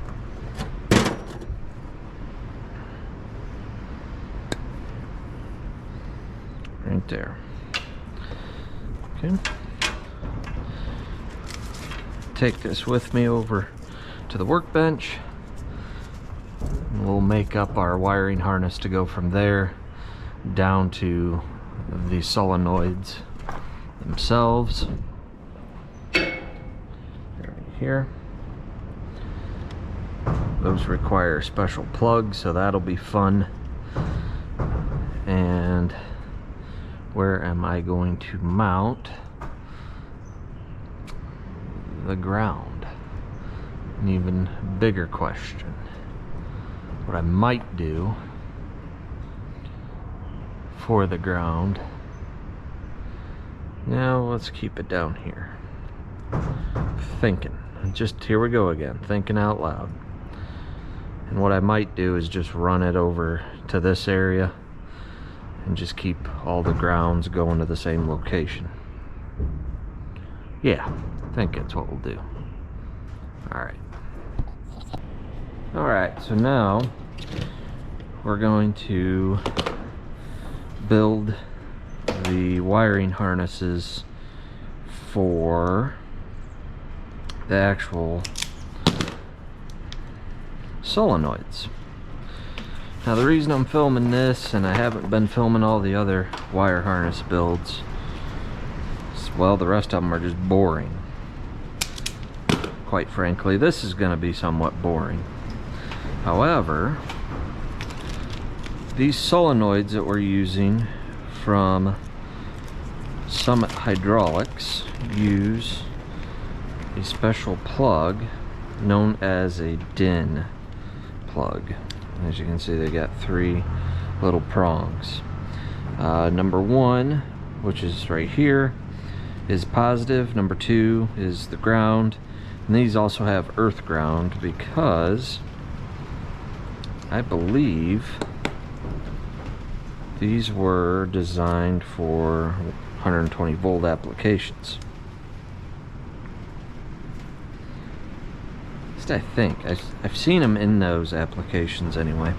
Right there. Okay. Take this with me over to the workbench. And we'll make up our wiring harness to go from there down to the solenoids themselves. Right here. Those require special plugs, so that'll be fun. And where am I going to mount the ground? An even bigger question. What I might do for the ground, now let's keep it down here. Thinking, just here we go again, thinking out loud. And what I might do is just run it over to this area and just keep all the grounds going to the same location. Yeah, I think that's what we'll do. Alright, so now we're going to build the wiring harnesses for the actual solenoids. Now the reason I'm filming this, and I haven't been filming all the other wire harness builds, is, well, the rest of them are just boring. Quite frankly, this is going to be somewhat boring. However, these solenoids that we're using from Summit Hydraulics use a special plug known as a DIN plug. As you can see, they got 3 little prongs. Number 1, which is right here, is positive. Number 2 is the ground. And these also have earth ground because I believe these were designed for 120 volt applications. At least I think. I've seen them in those applications anyway.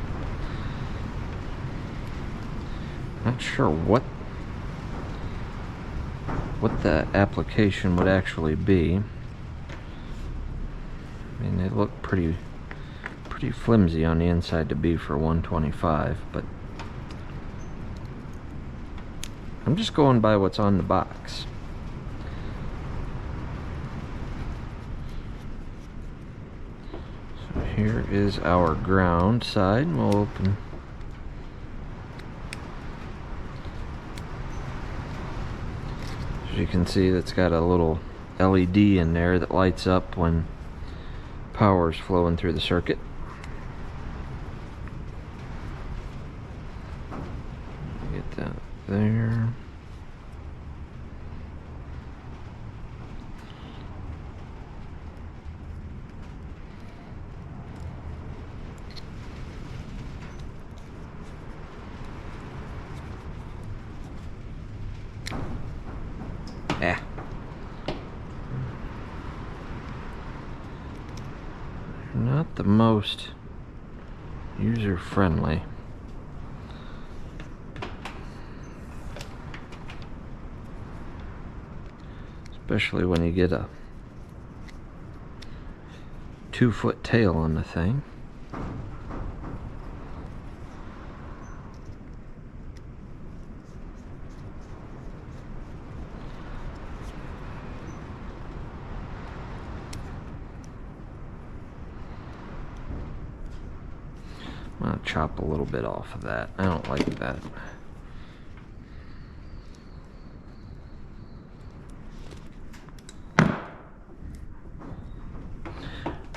Not sure what the application would actually be. I mean, they look pretty flimsy on the inside to be for 125, but I'm just going by what's on the box. So here is our ground side. We'll open. As you can see, that's got a little LED in there that lights up when power is flowing through the circuit. Get that there. Not the most user-friendly. Especially when you get a 2-foot tail on the thing. chop a little bit off of that. I don't like that.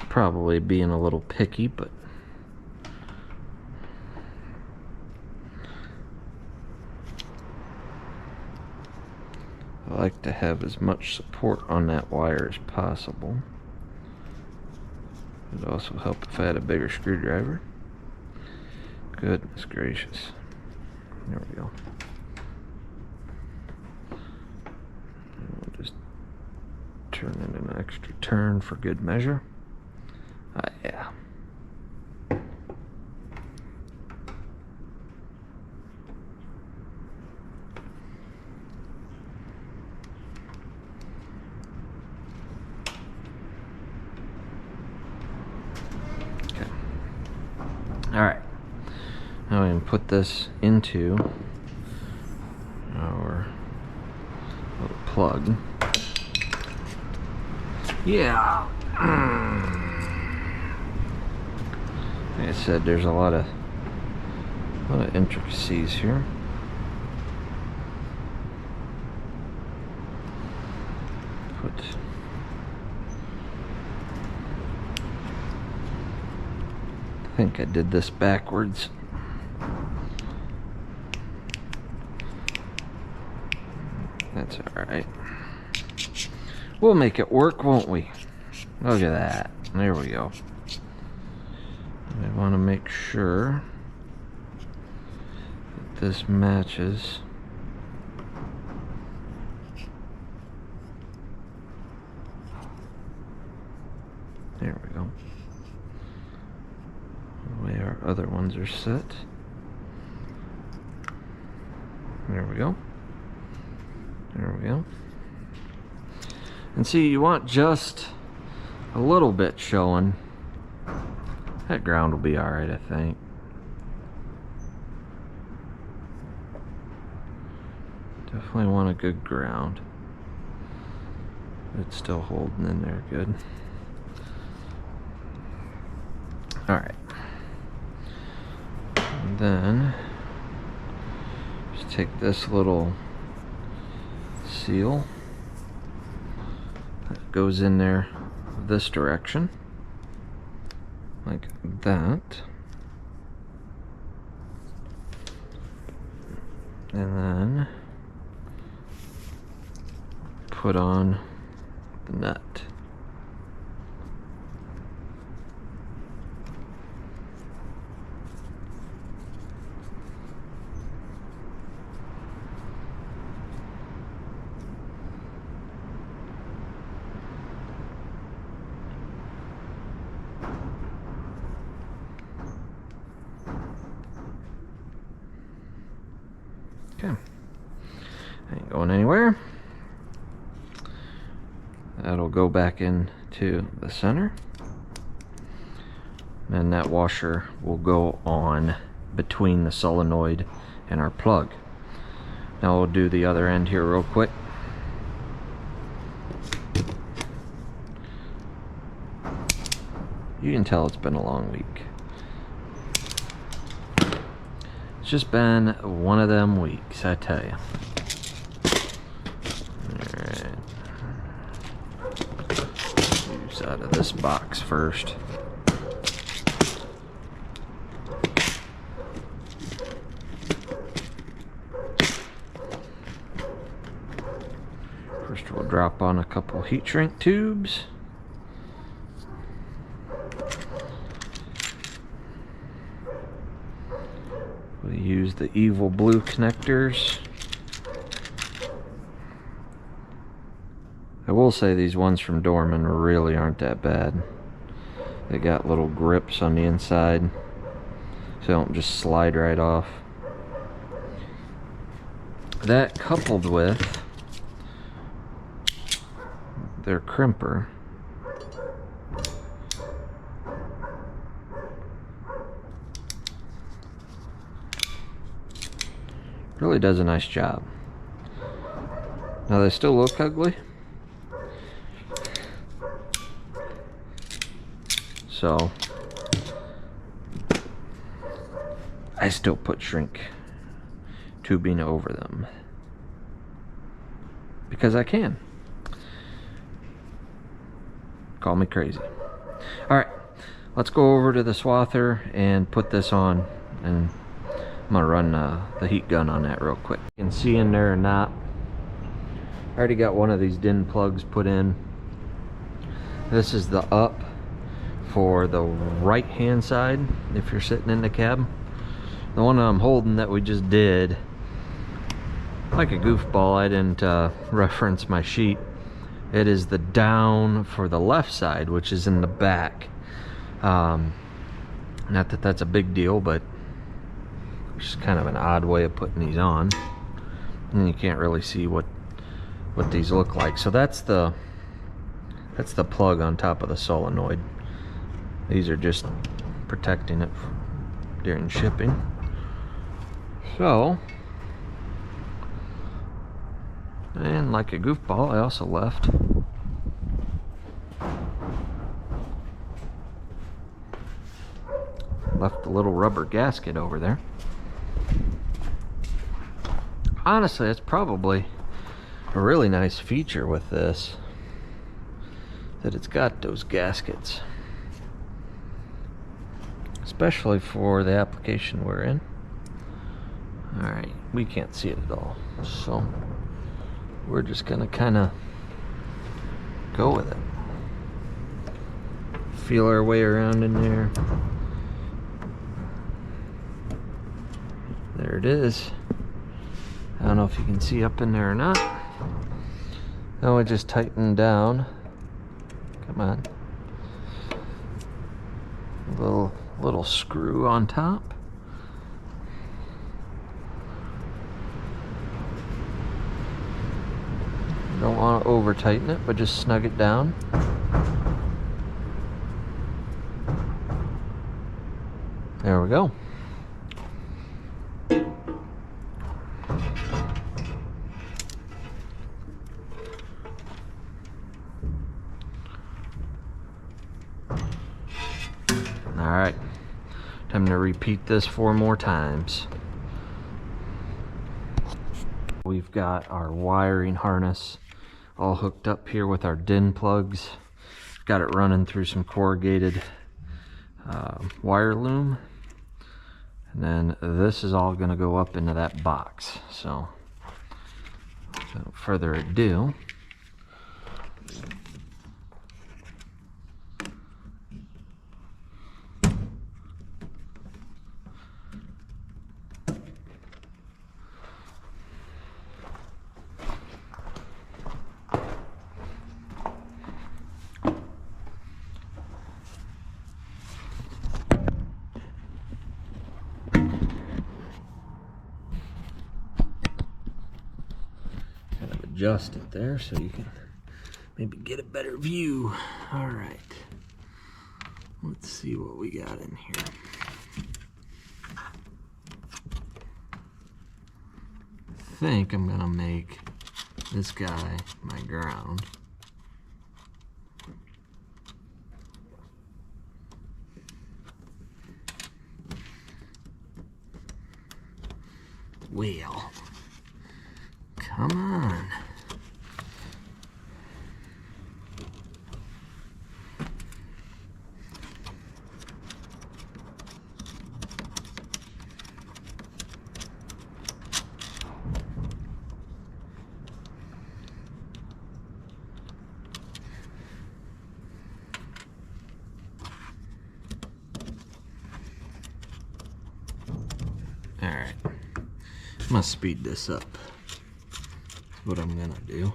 Probably being a little picky, but I like to have as much support on that wire as possible. It would also help if I had a bigger screwdriver. Goodness gracious. There we go. We'll just turn it an extra turn for good measure. Yeah. Okay. All right. Now we can put this into our little plug. Yeah. Like I said, there's a lot of intricacies here. I think I did this backwards. That's alright. We'll make it work, won't we? Look at that. There we go. I want to make sure that this matches. There we go. The way our other ones are set. There we go. There we go. And see, you want just a little bit showing. That ground will be alright, I think. Definitely want a good ground. It's still holding in there good. Alright. And then just take this little seal that goes in there this direction. Like that. And then put on the nut. Okay, ain't going anywhere. That'll go back into the center. And that washer will go on between the solenoid and our plug. Now we'll do the other end here real quick. You can tell it's been a long week. It's just been one of them weeks, I tell you. Alright. Use out of this box first. First we'll drop on a couple heat shrink tubes. We use the evil blue connectors. I will say these ones from Dorman really aren't that bad. They got little grips on the inside, so they don't just slide right off. That coupled with their crimper really does a nice job. Now they still look ugly, so I still put shrink tubing over them because I can. Call me crazy. Alright, let's go over to the swather and put this on, and I'm gonna run the heat gun on that real quick. You can see in there or not, I already got one of these DIN plugs put in. This is the up for the right hand side if you're sitting in the cab. The one I'm holding that we just did, like a goofball, I didn't reference my sheet. It is the down for the left side, which is in the back. Not that that's a big deal, but it's just kind of an odd way of putting these on, and you can't really see what these look like. So that's the plug on top of the solenoid. These are just protecting it during shipping. So, and like a goofball, I also left the little rubber gasket over there. Honestly, it's probably a really nice feature with this, that it's got those gaskets, especially for the application we're in. Alright, we can't see it at all, so we're just gonna kind of go with it. Feel our way around in there. There it is. I don't know if you can see up in there or not. Now we just tighten down. Come on. Little screw on top. Don't want to over tighten it, but just snug it down. There we go. Alright, time to repeat this 4 more times. We've got our wiring harness all hooked up here with our DIN plugs. Got it running through some corrugated wire loom. And then this is all going to go up into that box. So, without further ado, adjust it there so you can maybe get a better view. All right, let's see what we got in here. I think I'm gonna make this guy my ground. Well, come on. All right, I'm gonna speed this up. That's what I'm gonna do.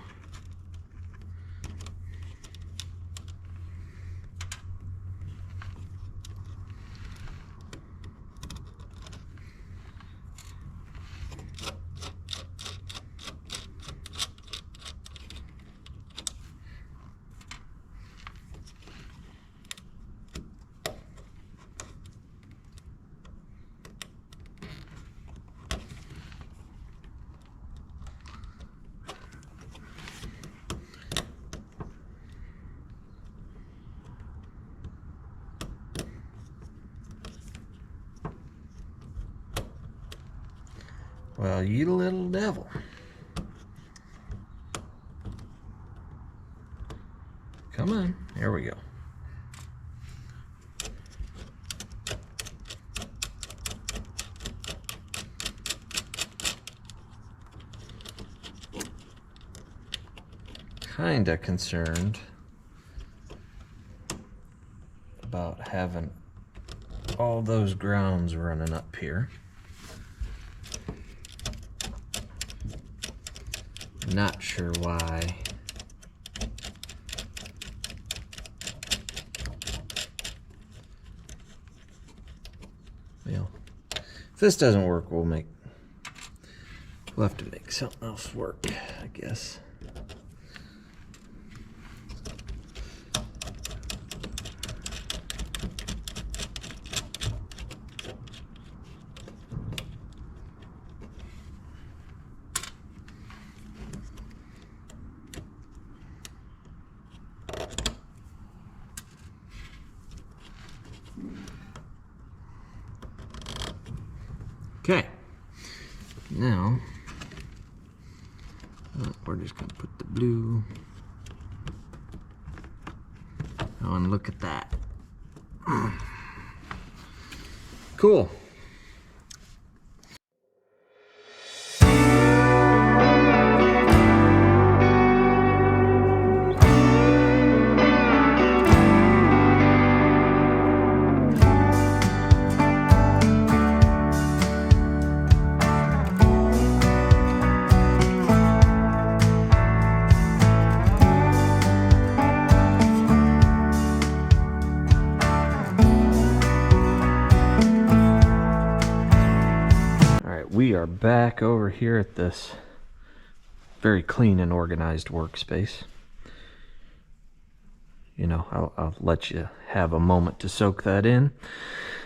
Well, you little devil. Come on, here we go. Kinda concerned about having all those grounds running up here. Not sure why. Well, if this doesn't work, we'll have to make something else work, I guess. Okay, now we're just going to put the blue. Oh, and look at that. Cool. We are back over here at this very clean and organized workspace. You know, I'll let you have a moment to soak that in.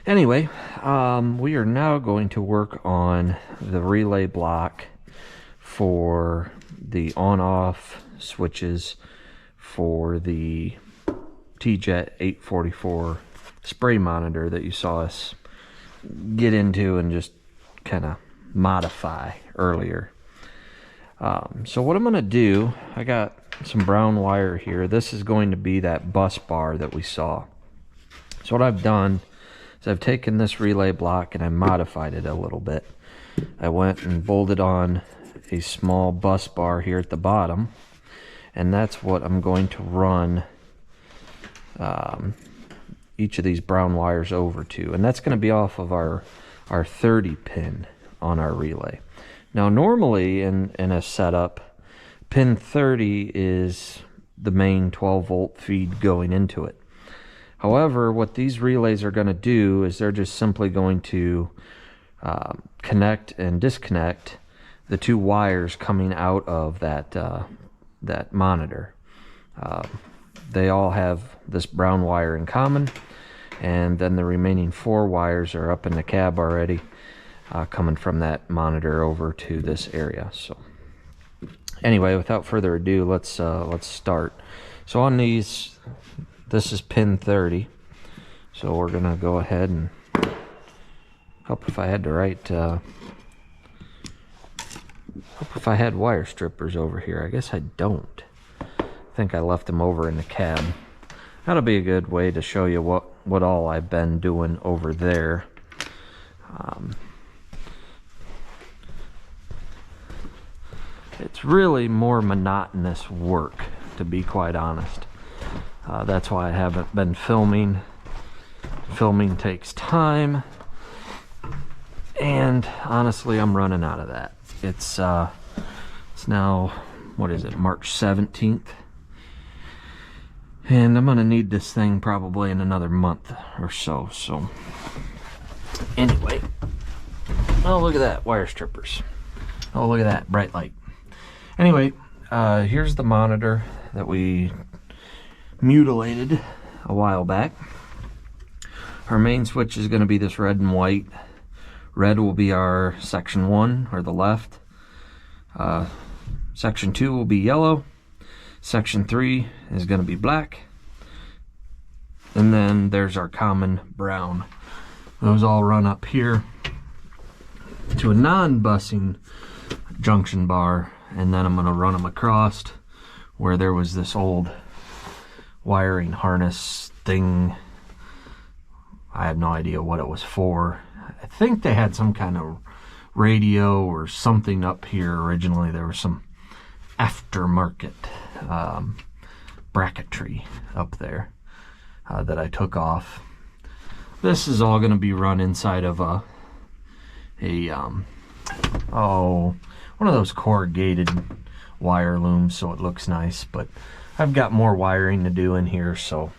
Anyway, we are now going to work on the relay block for the on-off switches for the T-Jet 844 spray monitor that you saw us get into and just kind of modify earlier. So what I'm going to do, I got some brown wire here. This is going to be that bus bar that we saw. So what I've done is I've taken this relay block and I modified it a little bit. I went and bolted on a small bus bar here at the bottom, and that's what I'm going to run each of these brown wires over to, and that's going to be off of our 30 pin on our relay. Now normally in a setup, pin 30 is the main 12 volt feed going into it. However, what these relays are going to do is they're just simply going to connect and disconnect the two wires coming out of that monitor. They all have this brown wire in common, and then the remaining 4 wires are up in the cab already, coming from that monitor over to this area. So anyway, without further ado, let's start. So on these, this is pin 30, so we're gonna go ahead and hope if I had to write hope if I had wire strippers over here. I guess I don't. I think I left them over in the cab. That'll be a good way to show you what all I've been doing over there. It's really more monotonous work, to be quite honest. That's why I haven't been filming. Filming takes time, and honestly, I'm running out of that. It's now, what is it, March 17th? And I'm gonna need this thing probably in another month or so. So anyway, oh, look at that, wire strippers. Oh, look at that bright light. Anyway, here's the monitor that we mutilated a while back. Our main switch is going to be this red and white. Red will be our section 1, or the left. Section 2 will be yellow. Section 3 is going to be black. And then there's our common brown. Those all run up here. to a non-bussing junction bar, and then I'm going to run them across where there was this old wiring harness thing. I have no idea what it was for. I think they had some kind of radio or something up here originally. There was some aftermarket bracketry up there that I took off. This is all going to be run inside of one of those corrugated wire looms, so it looks nice, but I've got more wiring to do in here, so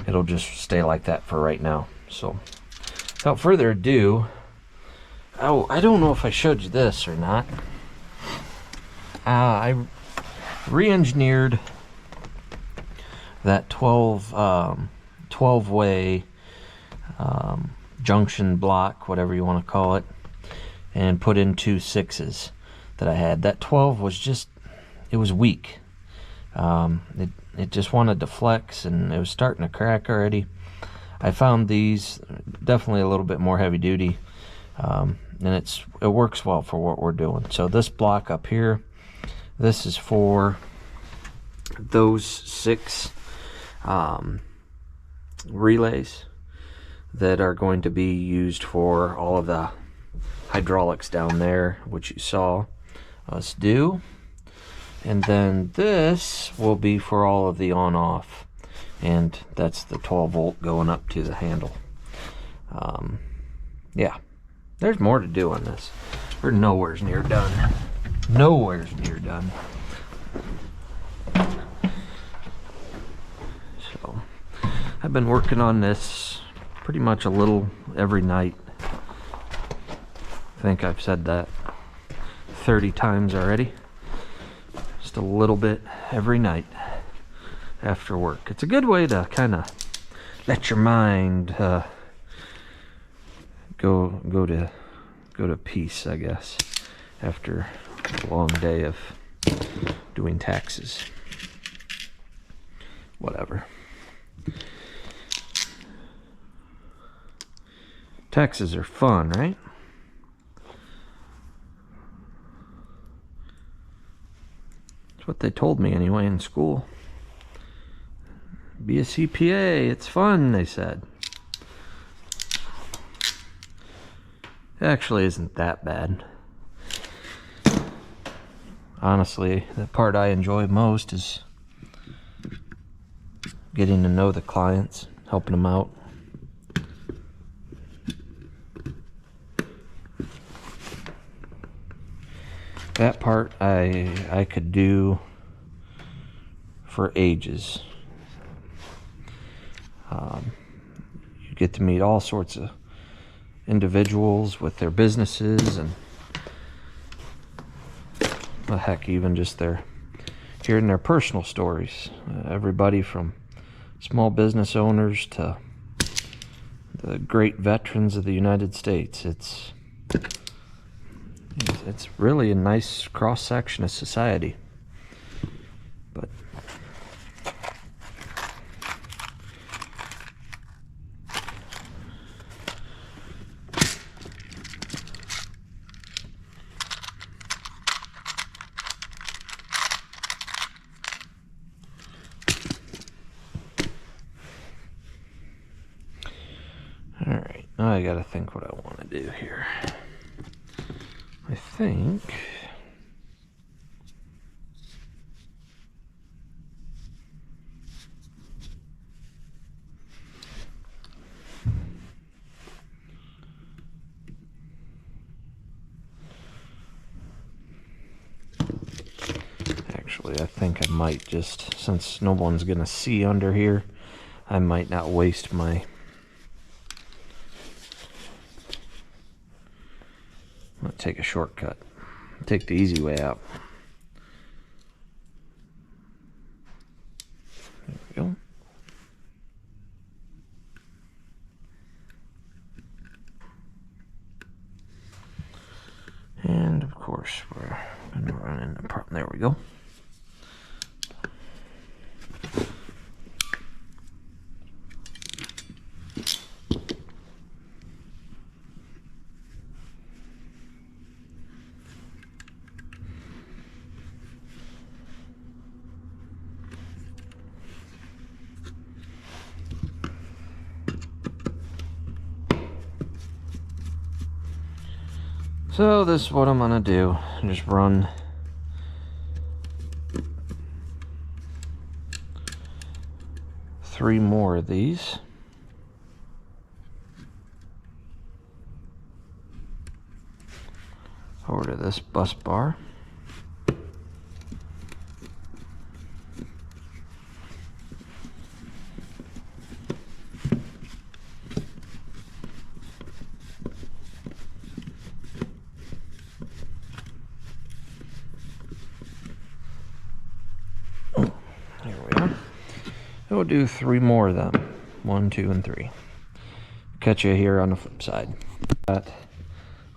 it'll just stay like that for right now. So without further ado, I don't know if I showed you this or not. I re-engineered that 12-way junction block, whatever you want to call it, and put in 2 6s that I had. That 12 was just, it was weak. It just wanted to flex, and it was starting to crack already. I found these definitely a little bit more heavy duty, and it works well for what we're doing. So this block up here, this is for those 6 relays that are going to be used for all of the hydraulics down there, which you saw us do. And then this will be for all of the on-off, and that's the 12 volt going up to the handle. Yeah, there's more to do on this. We're nowhere's near done. Nowhere's near done. So I've been working on this pretty much a little every night. I think I've said that 30 times already. Just a little bit every night after work. It's a good way to kind of let your mind go to peace, I guess, after a long day of doing taxes. Whatever. Taxes are fun, right? That's what they told me anyway in school. Be a CPA, it's fun, they said. It actually isn't that bad. Honestly, the part I enjoy most is getting to know the clients, helping them out. That part I could do for ages. You get to meet all sorts of individuals with their businesses, and well, heck, even just hearing their personal stories. Everybody from small business owners to the great veterans of the United States. It's really a nice cross-section of society. But alright, now I gotta think what I want to do here. I think I think I might just, since no one's gonna see under here, I might not waste my I'm gonna take a shortcut. Take the easy way out. There we go. And of course we're gonna run in the part. There we go. So this is what I'm gonna do. Just run three more of these. Over to this bus bar. Here we are. We'll do three more of them. 1, 2, and 3. Catch you here on the flip side. Got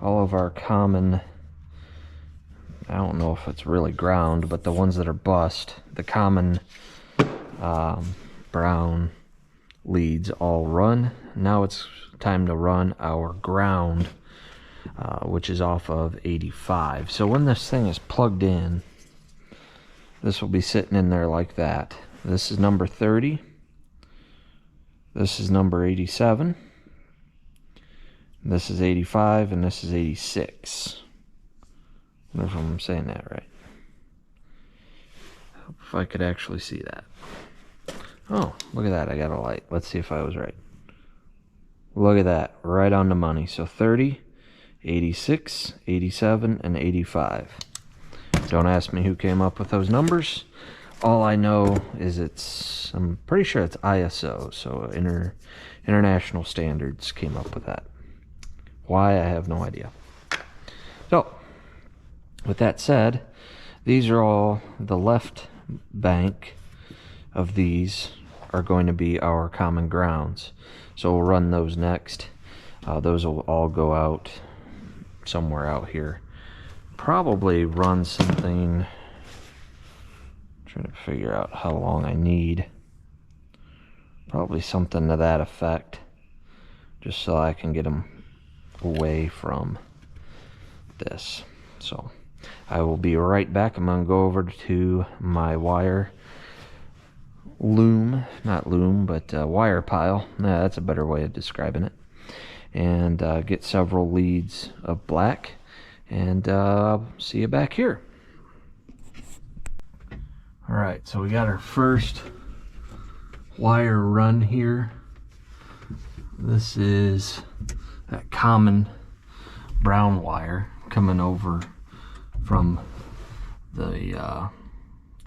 all of our common, I don't know if it's really ground, but the ones that are bust, the common brown leads all run. Now it's time to run our ground, which is off of 85. So when this thing is plugged in, this will be sitting in there like that. This is number 30. This is number 87. This is 85, and this is 86. I wonder if I'm saying that right. Hope if I could actually see that. Oh, look at that. I got a light. Let's see if I was right. Look at that. Right on the money. So 30, 86, 87, and 85. Don't ask me who came up with those numbers. All I know is I'm pretty sure it's ISO, so International Standards came up with that. Why, I have no idea. So, with that said, these are all, the left bank of these are going to be our common grounds. So we'll run those next. Those will all go out somewhere out here. Probably run something, trying to figure out how long I need. Probably something to that effect, just so I can get them away from this. So I will be right back. I'm going to go over to my wire loom, not loom, but wire pile. Nah, that's a better way of describing it. And get several leads of black. And I'll see you back here. Alright, so we got our first wire run here. This is that common brown wire coming over from the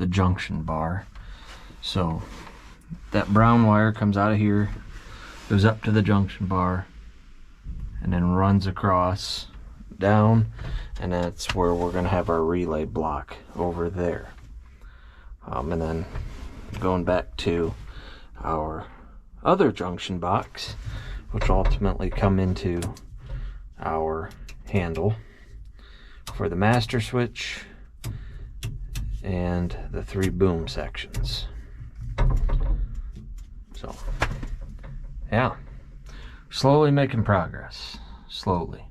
junction bar. So that brown wire comes out of here, goes up to the junction bar, and then runs across down, and that's where we're going to have our relay block over there. And then going back to our other junction box, which will ultimately come into our handle for the master switch and the 3 boom sections. So yeah, slowly making progress, slowly.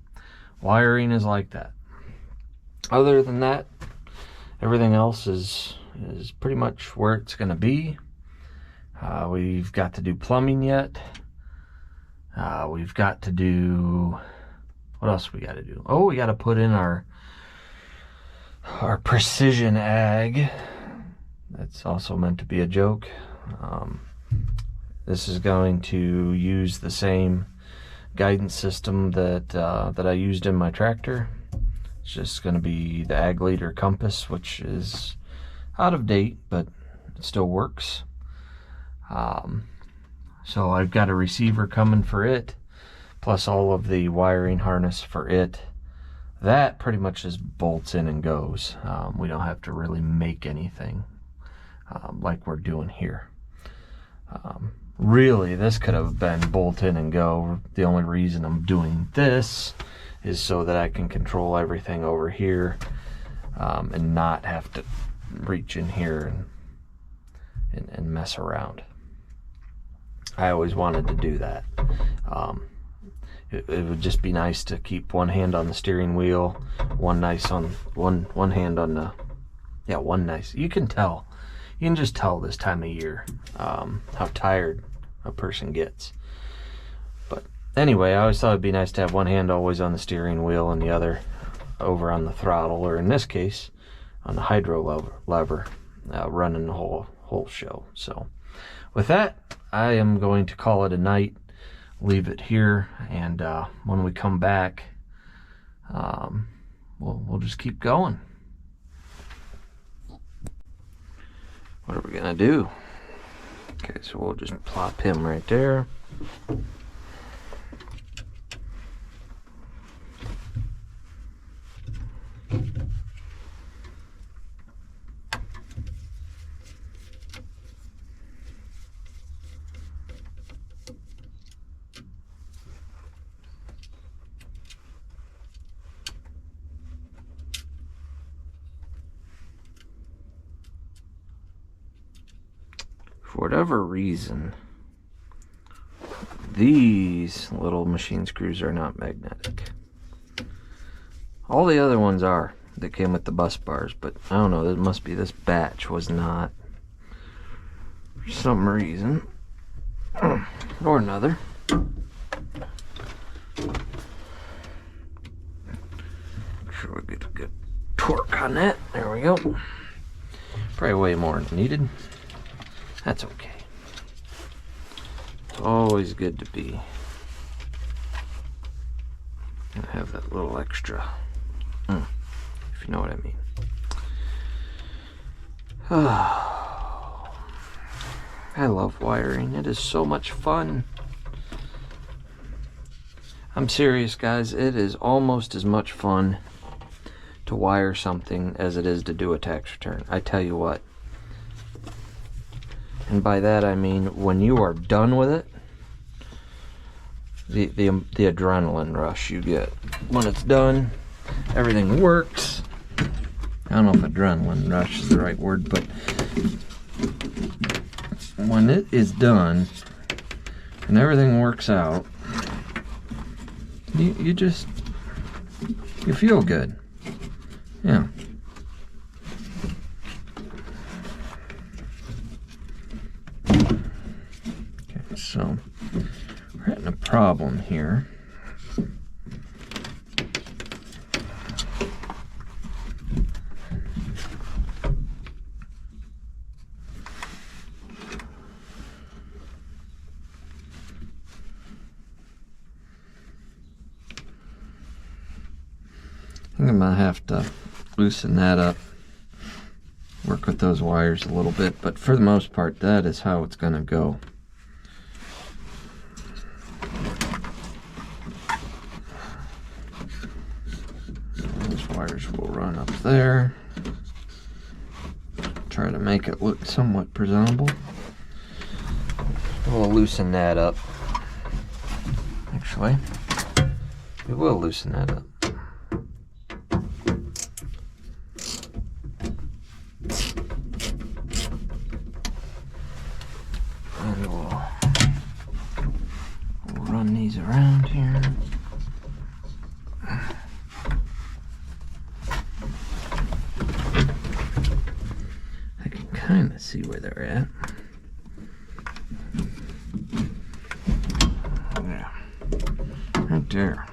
Wiring is like that. Other than that, everything else is pretty much where it's going to be. We've got to do plumbing yet. We've got to do, what else we got to do? Oh, we got to put in our precision ag. That's also meant to be a joke. This is going to use the same guidance system that I used in my tractor. It's just going to be the ag leader compass, which is out of date, but it still works. So I've got a receiver coming for it, plus all of the wiring harness for it. That pretty much just bolts in and goes. We don't have to really make anything like we're doing here. Really, this could have been bolt in and go. The only reason I'm doing this is so that I can control everything over here and not have to reach in here and mess around. I always wanted to do that. It would just be nice to keep one hand on the steering wheel, one hand on the, yeah, one nice. You can tell. You can just tell this time of year how tired a person gets. But anyway, I always thought it'd be nice to have one hand always on the steering wheel and the other over on the throttle, or in this case, on the hydro lever, running the whole show. So with that, I am going to call it a night, leave it here, and when we come back, we'll just keep going. What are we gonna do? Okay, so we'll just plop him right there. For whatever reason, these little machine screws are not magnetic. All the other ones are that came with the bus bars, but I don't know, it must be this batch was not, for some reason or another. Make sure we get a good torque on that. There we go. Probably way more than needed. That's okay. It's always good to be. I have that little extra, if you know what I mean. Oh, I love wiring. It is so much fun. I'm serious, guys. It is almost as much fun to wire something as it is to do a tax return. I tell you what. And by that I mean when you are done with it, the adrenaline rush you get when it's done, everything works. I don't know if adrenaline rush is the right word, but when it is done and everything works out, you feel good. Yeah. So we're having a problem here. I think I'm gonna have to loosen that up, work with those wires a little bit, but for the most part, that is how it's gonna go. Wires will run up there. Try to make it look somewhat presentable. We'll loosen that up. Actually, we will loosen that up. And we'll run these around here. Kind of see where they're at. Yeah, right there.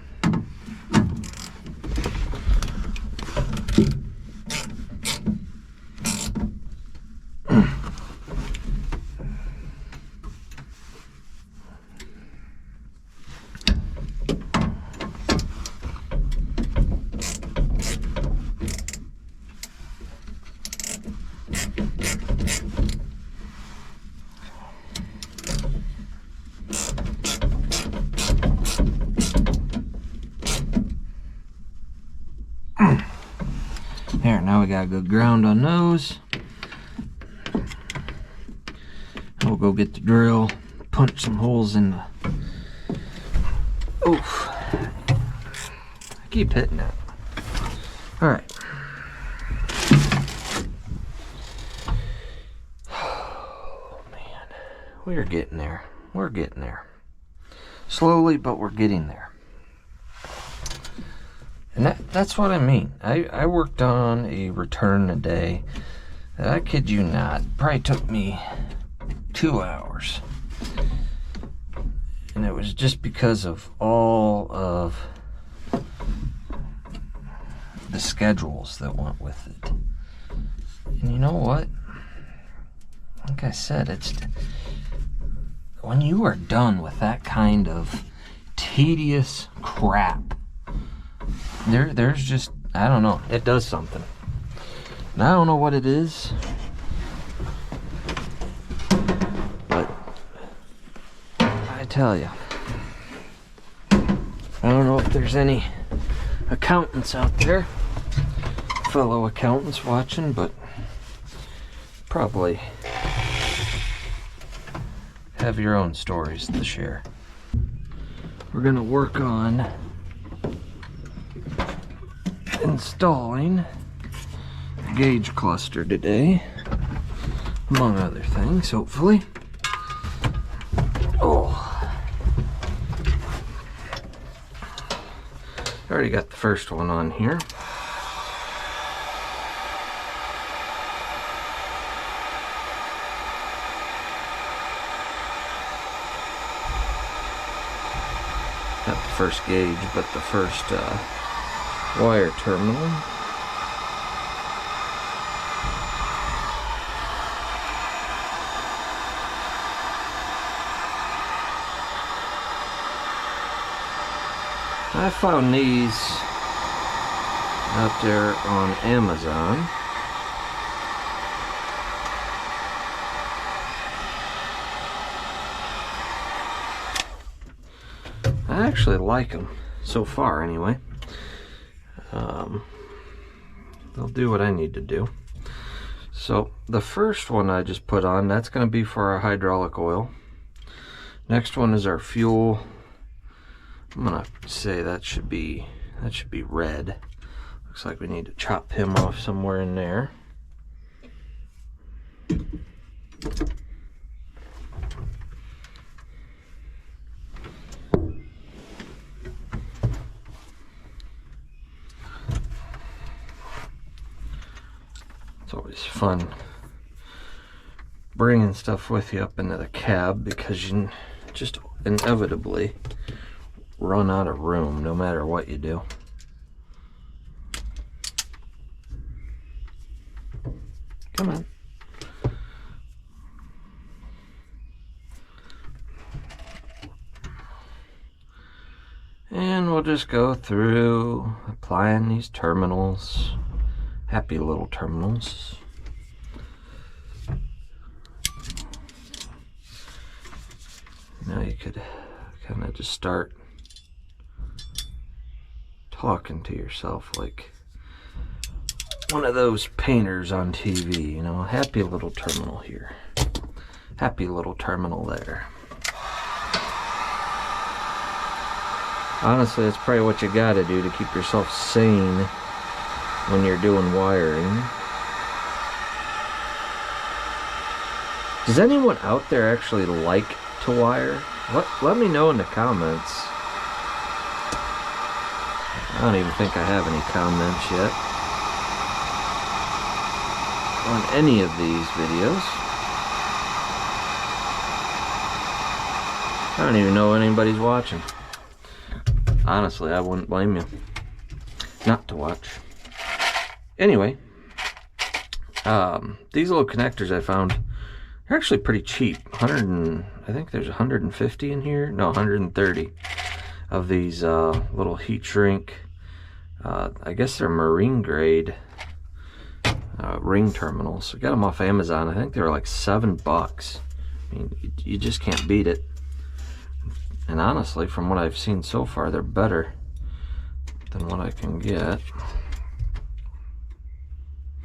There, now we got a good ground on those. We'll go get the drill, punch some holes in the... Oof. I keep hitting that. Alright. Oh, man. We're getting there. We're getting there. Slowly, but we're getting there. And that's what I mean. I worked on a return a day that, I kid you not, probably took me 2 hours. And it was just because of all of the schedules that went with it. And you know what? Like I said, it's when you are done with that kind of tedious crap, there's just, I don't know, it does something. And I don't know what it is, but I tell you, I don't know if there's any accountants out there, fellow accountants watching, but probably have your own stories to share. We're gonna work on installing a gauge cluster today, among other things, hopefully. Oh, I already got the first one on here. Not the first gauge, but the first wire terminal. I found these out there on Amazon. I actually like them so far anyway. They'll do what I need to do. So the first one I just put on, that's going to be for our hydraulic oil. Next one is our fuel. I'm gonna say that should be red. Looks like we need to chop him off somewhere in there. It's always fun bringing stuff with you up into the cab because you just inevitably run out of room no matter what you do. Come on. And we'll just go through applying these terminals. Happy little terminals. Now you could kind of just start talking to yourself like one of those painters on TV, you know, happy little terminal here, happy little terminal there. Honestly, that's probably what you gotta do to keep yourself sane when you're doing wiring. Does anyone out there actually like to wire? Let me know in the comments. I don't even think I have any comments yet on any of these videos. I don't even know anybody's watching. Honestly, I wouldn't blame you not to watch. Anyway, these little connectors I found, they're actually pretty cheap. I think there's 150 in here. No, 130 of these little heat shrink. I guess they're marine grade ring terminals. I got them off Amazon. I think they were like $7. I mean, you just can't beat it. And honestly, from what I've seen so far, they're better than what I can get.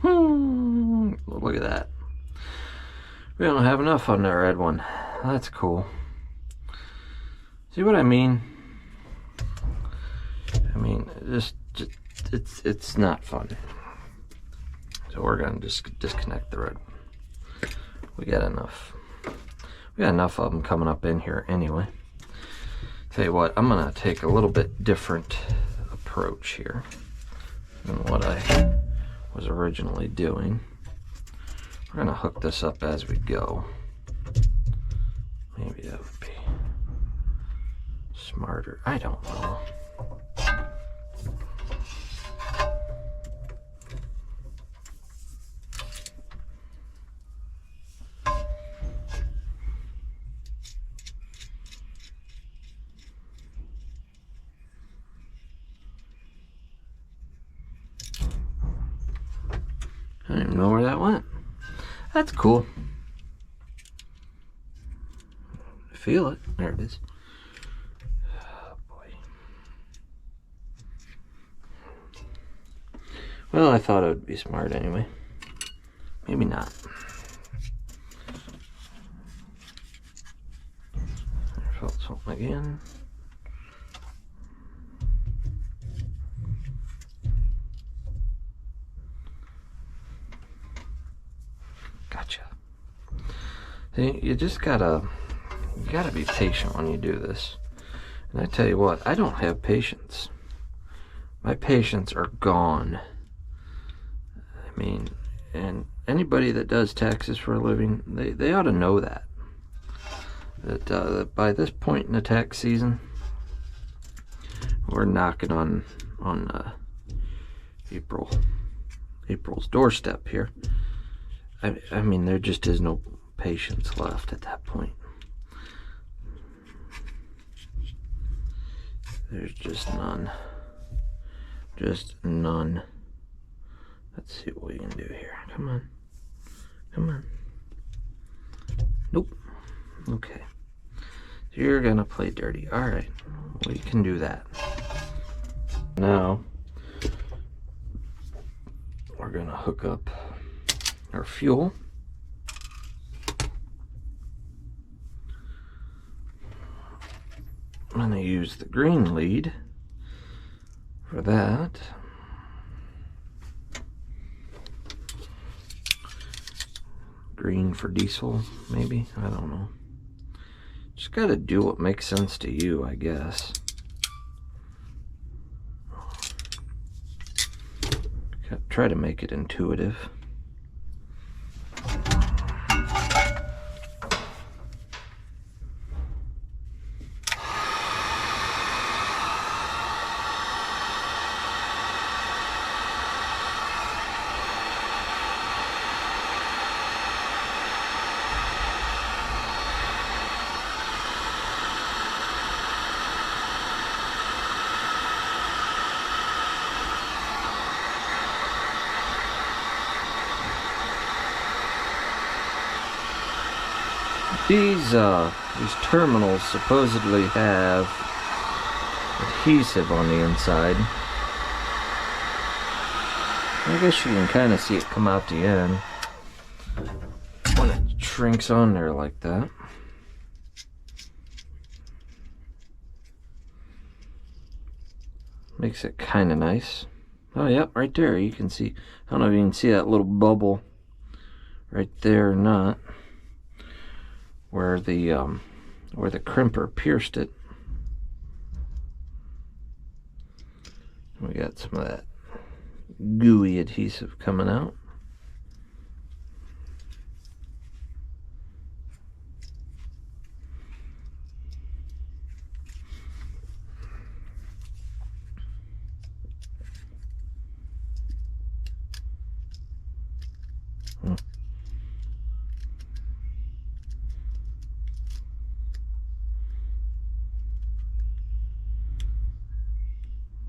Look at that. We don't have enough on that red one. That's cool. See what I mean? I mean, it's not fun. So we're gonna just disconnect the red one. We got enough of them coming up in here anyway. Tell you what, I'm gonna take a little bit different approach here than what I was originally doing. We're gonna hook this up as we go. Maybe that would be smarter. I don't know. I don't even know where that went. That's cool. Feel it. There it is. Oh boy. Well, I thought it would be smart anyway. Maybe not. I felt something again. Gotcha. See, you gotta be patient when you do this. And I tell you what, I don't have patience. My patience are gone. I mean, and anybody that does taxes for a living, they ought to know that. That by this point in the tax season, we're knocking on April's doorstep here. I mean, there just is no patience left at that point. There's just none. Just none. Let's see what we can do here. Come on. Come on. Nope. Okay. So you're gonna play dirty. Alright. We can do that. Now, we're gonna hook up our fuel. I'm gonna use the green lead for that. Green for diesel, maybe? I don't know. Just gotta do what makes sense to you, I guess. Try to make it intuitive. These terminals supposedly have adhesive on the inside. I guess you can kind of see it come out the end when it shrinks on there like that. Makes it kind of nice. Oh, yep, right there. You can see, I don't know if you can see that little bubble right there or not, where the crimper pierced it. We got some of that gooey adhesive coming out.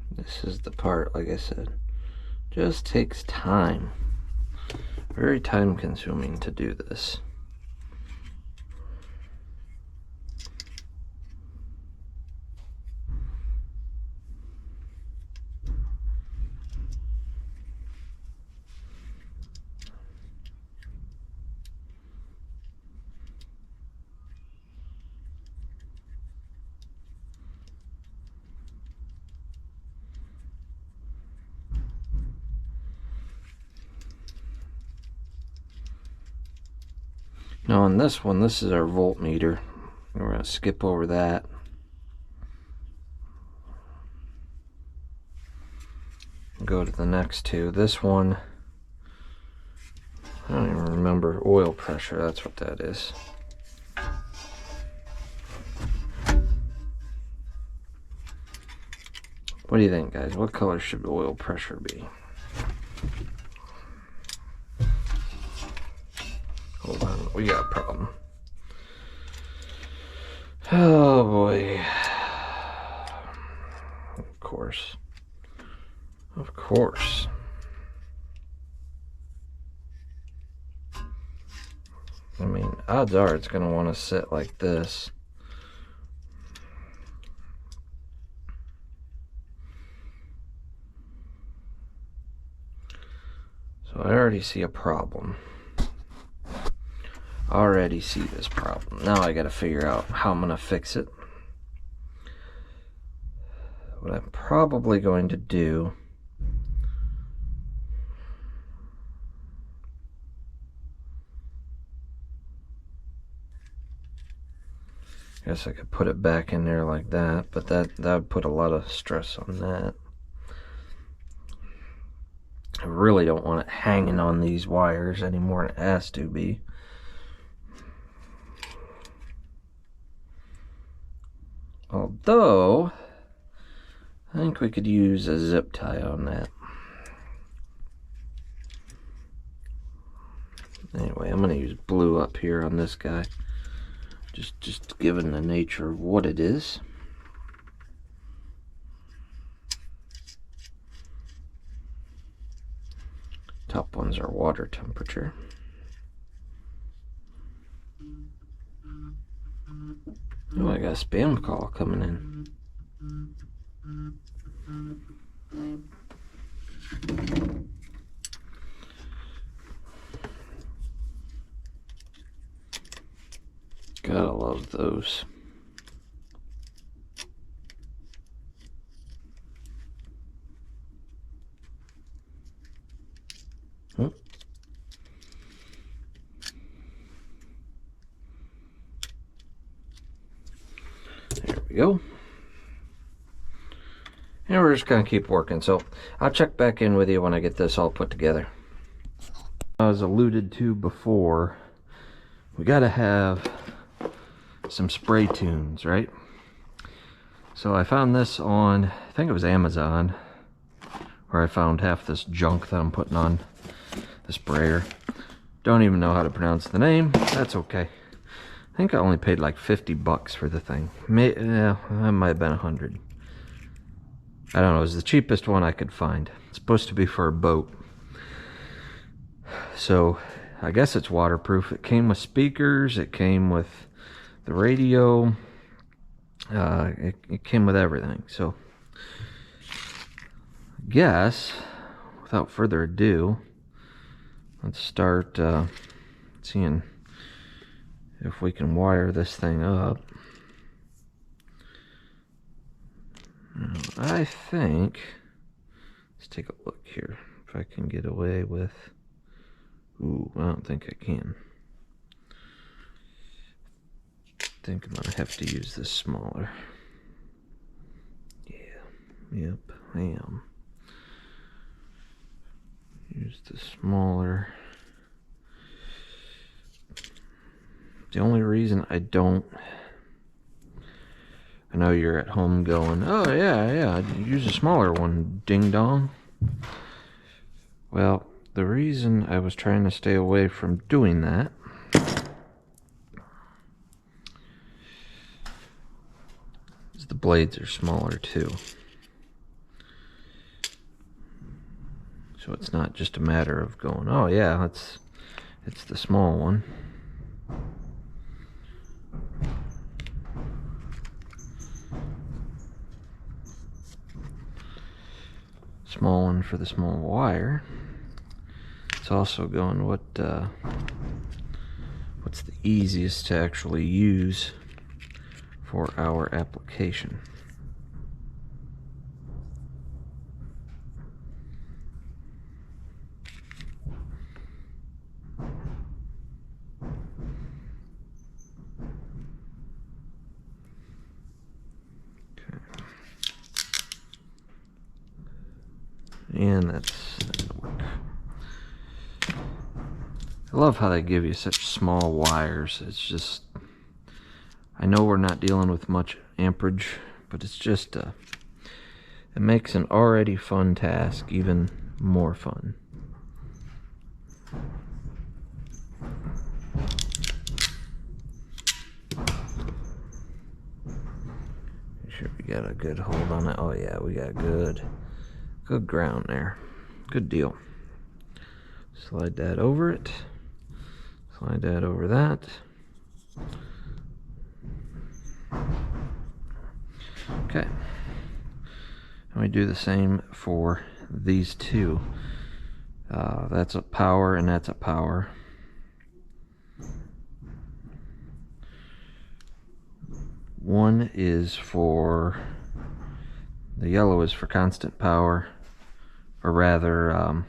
This is the part, like I said, just takes time. Very time consuming to do this. Now on this one, this is our voltmeter. We're going to skip over that. Go to the next two. This one, I don't even remember, oil pressure, that's what that is. What do you think, guys? What color should oil pressure be? Hold on, we got a problem. Oh boy. Of course. Of course. I mean, odds are it's going to want to sit like this. So I already see a problem. Already see this problem. Now I got to figure out how I'm going to fix it. What I'm probably going to do I guess I could put it back in there like that, but that would put a lot of stress on that. I really don't want it hanging on these wires any more than it has to be. Although, I think we could use a zip tie on that. Anyway, I'm going to use blue up here on this guy. Just given the nature of what it is. Top ones are water temperature. Oh, I got a spam call coming in. Gotta love those. Oh. There we go. And we're just gonna keep working. So I'll check back in with you when I get this all put together. As alluded to before, we gotta have some spray tunes, right? So I found this on, I think it was Amazon, where I found half this junk that I'm putting on the sprayer. Don't even know how to pronounce the name. That's okay. I think I only paid like 50 bucks for the thing. Yeah, that might have been 100. I don't know. It was the cheapest one I could find. It's supposed to be for a boat. So I guess it's waterproof. It came with speakers. It came with the radio. It came with everything. So I guess without further ado, let's start seeing if we can wire this thing up. I think, let's take a look here if I can get away with, ooh, I don't think I can. I think I'm gonna have to use this smaller. Yeah, yep, I am. Use the smaller. The only reason I don't, I know you're at home going, oh yeah, use a smaller one, ding dong. Well, the reason I was trying to stay away from doing that is the blades are smaller too. So it's not just a matter of going, oh yeah, it's the small one. Small one for the small wire. It's also going what's the easiest to actually use for our application. And that'll work. I love how they give you such small wires. It's just, I know we're not dealing with much amperage, but it's just it makes an already fun task even more fun. Make sure we got a good hold on it. Oh yeah, we got good ground there. Good deal. Slide that over it. Slide that over that. Okay. And we do the same for these two. That's a power and that's a power. One is for, the yellow is for constant power, or rather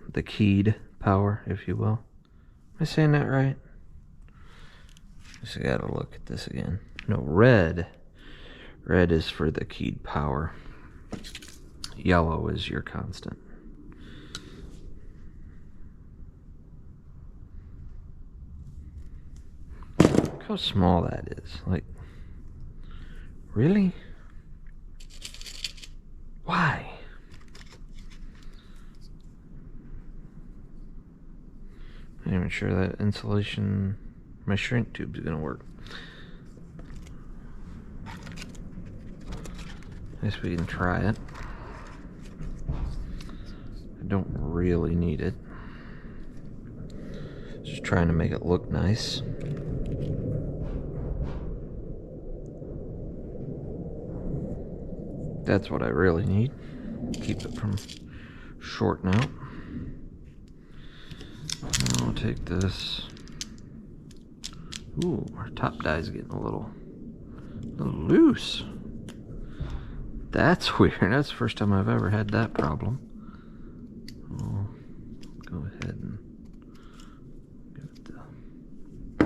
the keyed power, if you will. Am I saying that right? Just gotta look at this again. No, red is for the keyed power. Yellow is your constant. Look how small that is. Like, really? Why? I'm not even sure that insulation, my shrink tube is gonna work. I guess we can try it. I don't really need it. Just trying to make it look nice. That's what I really need. Keep it from shorting out. I'll take this. Ooh, our top die's getting a little loose. That's weird. That's the first time I've ever had that problem. I'll go ahead and give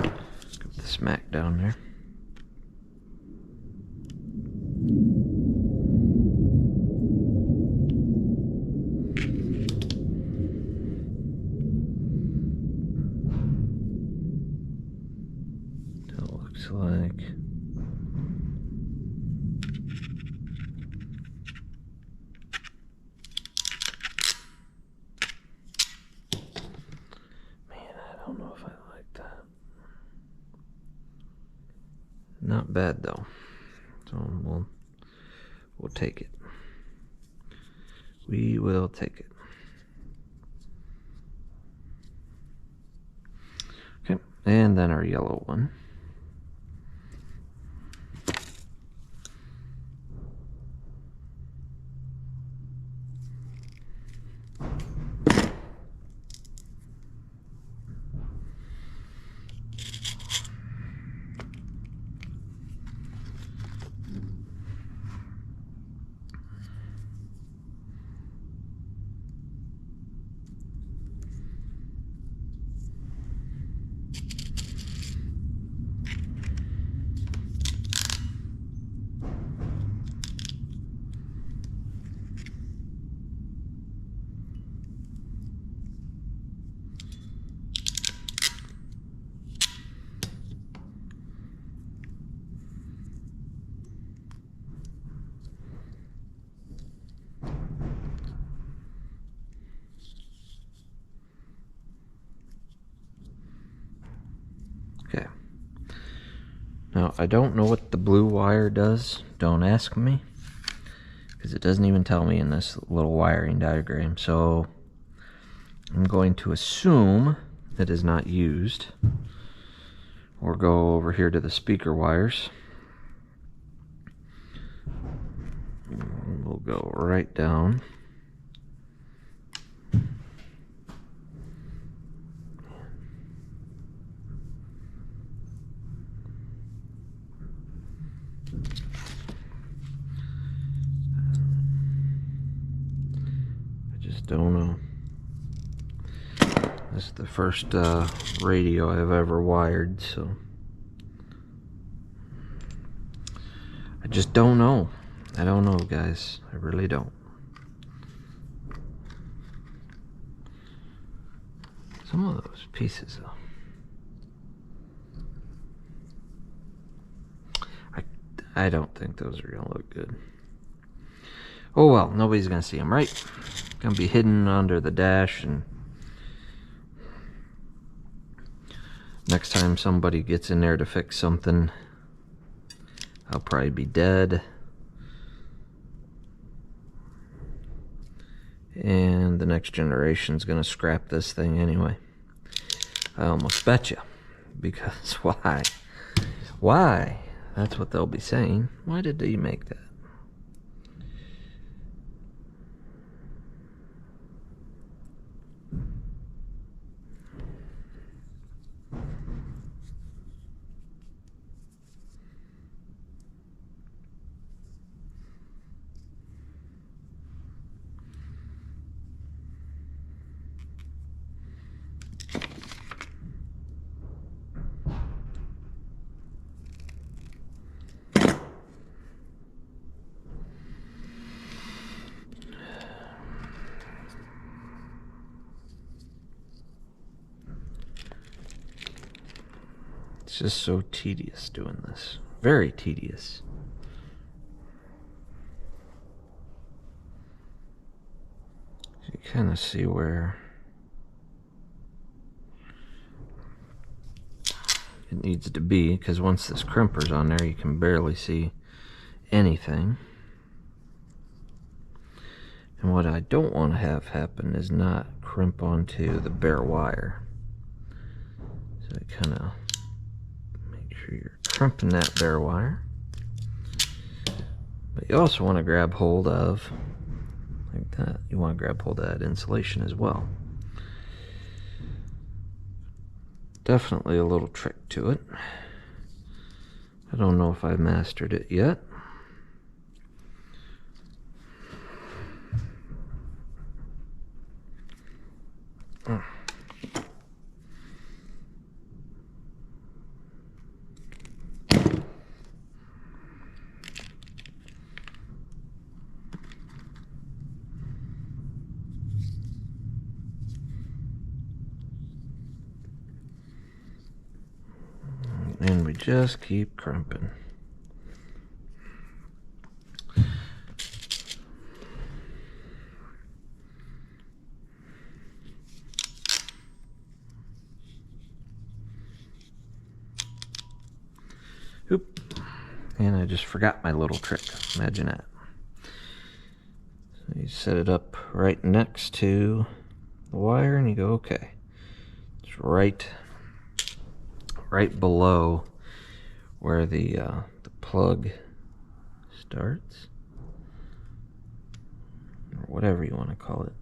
it the smack down there. That looks like. Not bad though, so we'll take it. We will take it. Okay, and then our yellow one. Okay. Now, I don't know what the blue wire does. Don't ask me, because it doesn't even tell me in this little wiring diagram. So I'm going to assume it is not used. Or go over here to the speaker wires. We'll go right down. Don't know. This is the first radio I've ever wired, so I just don't know. I don't know, guys. I really don't. Some of those pieces, though, I don't think those are gonna look good. Oh well, nobody's gonna see them, right? Gonna be hidden under the dash, and next time somebody gets in there to fix something, I'll probably be dead. And the next generation's gonna scrap this thing anyway. I almost bet you. Because why? Why? That's what they'll be saying. Why did they make that? It's just so tedious doing this. Very tedious. You kind of see where it needs to be, because once this crimper's on there, you can barely see anything. And what I don't want to have happen is not crimp onto the bare wire. So I kind of make sure you're crimping that bare wire. But you also want to grab hold of, like that, you want to grab hold of that insulation as well. Definitely a little trick to it. I don't know if I've mastered it yet. And we just keep crimping. Oop. And I just forgot my little trick. Imagine that. So you set it up right next to the wire and you go, okay. It's right below where the plug starts, or whatever you want to call it.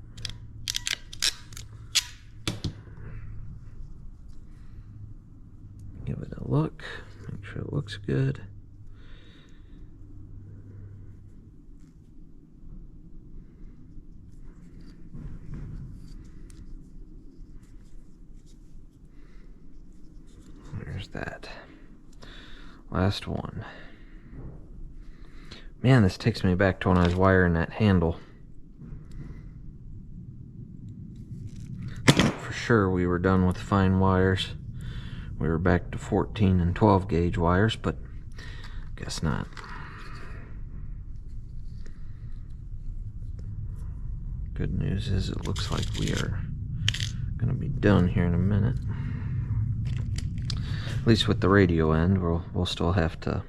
Give it a look, make sure it looks good. There's that. Last one. Man, this takes me back to when I was wiring that handle. For sure we were done with fine wires. We were back to 14 and 12 gauge wires, but guess not. Good news is it looks like we are going to be done here in a minute. At least with the radio end, we'll still have to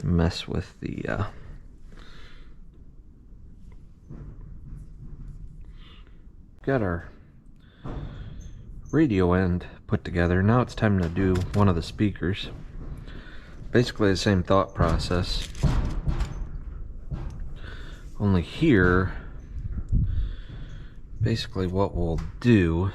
mess with the got our radio end put together. Now it's time to do one of the speakers. Basically the same thought process, only here basically what we'll do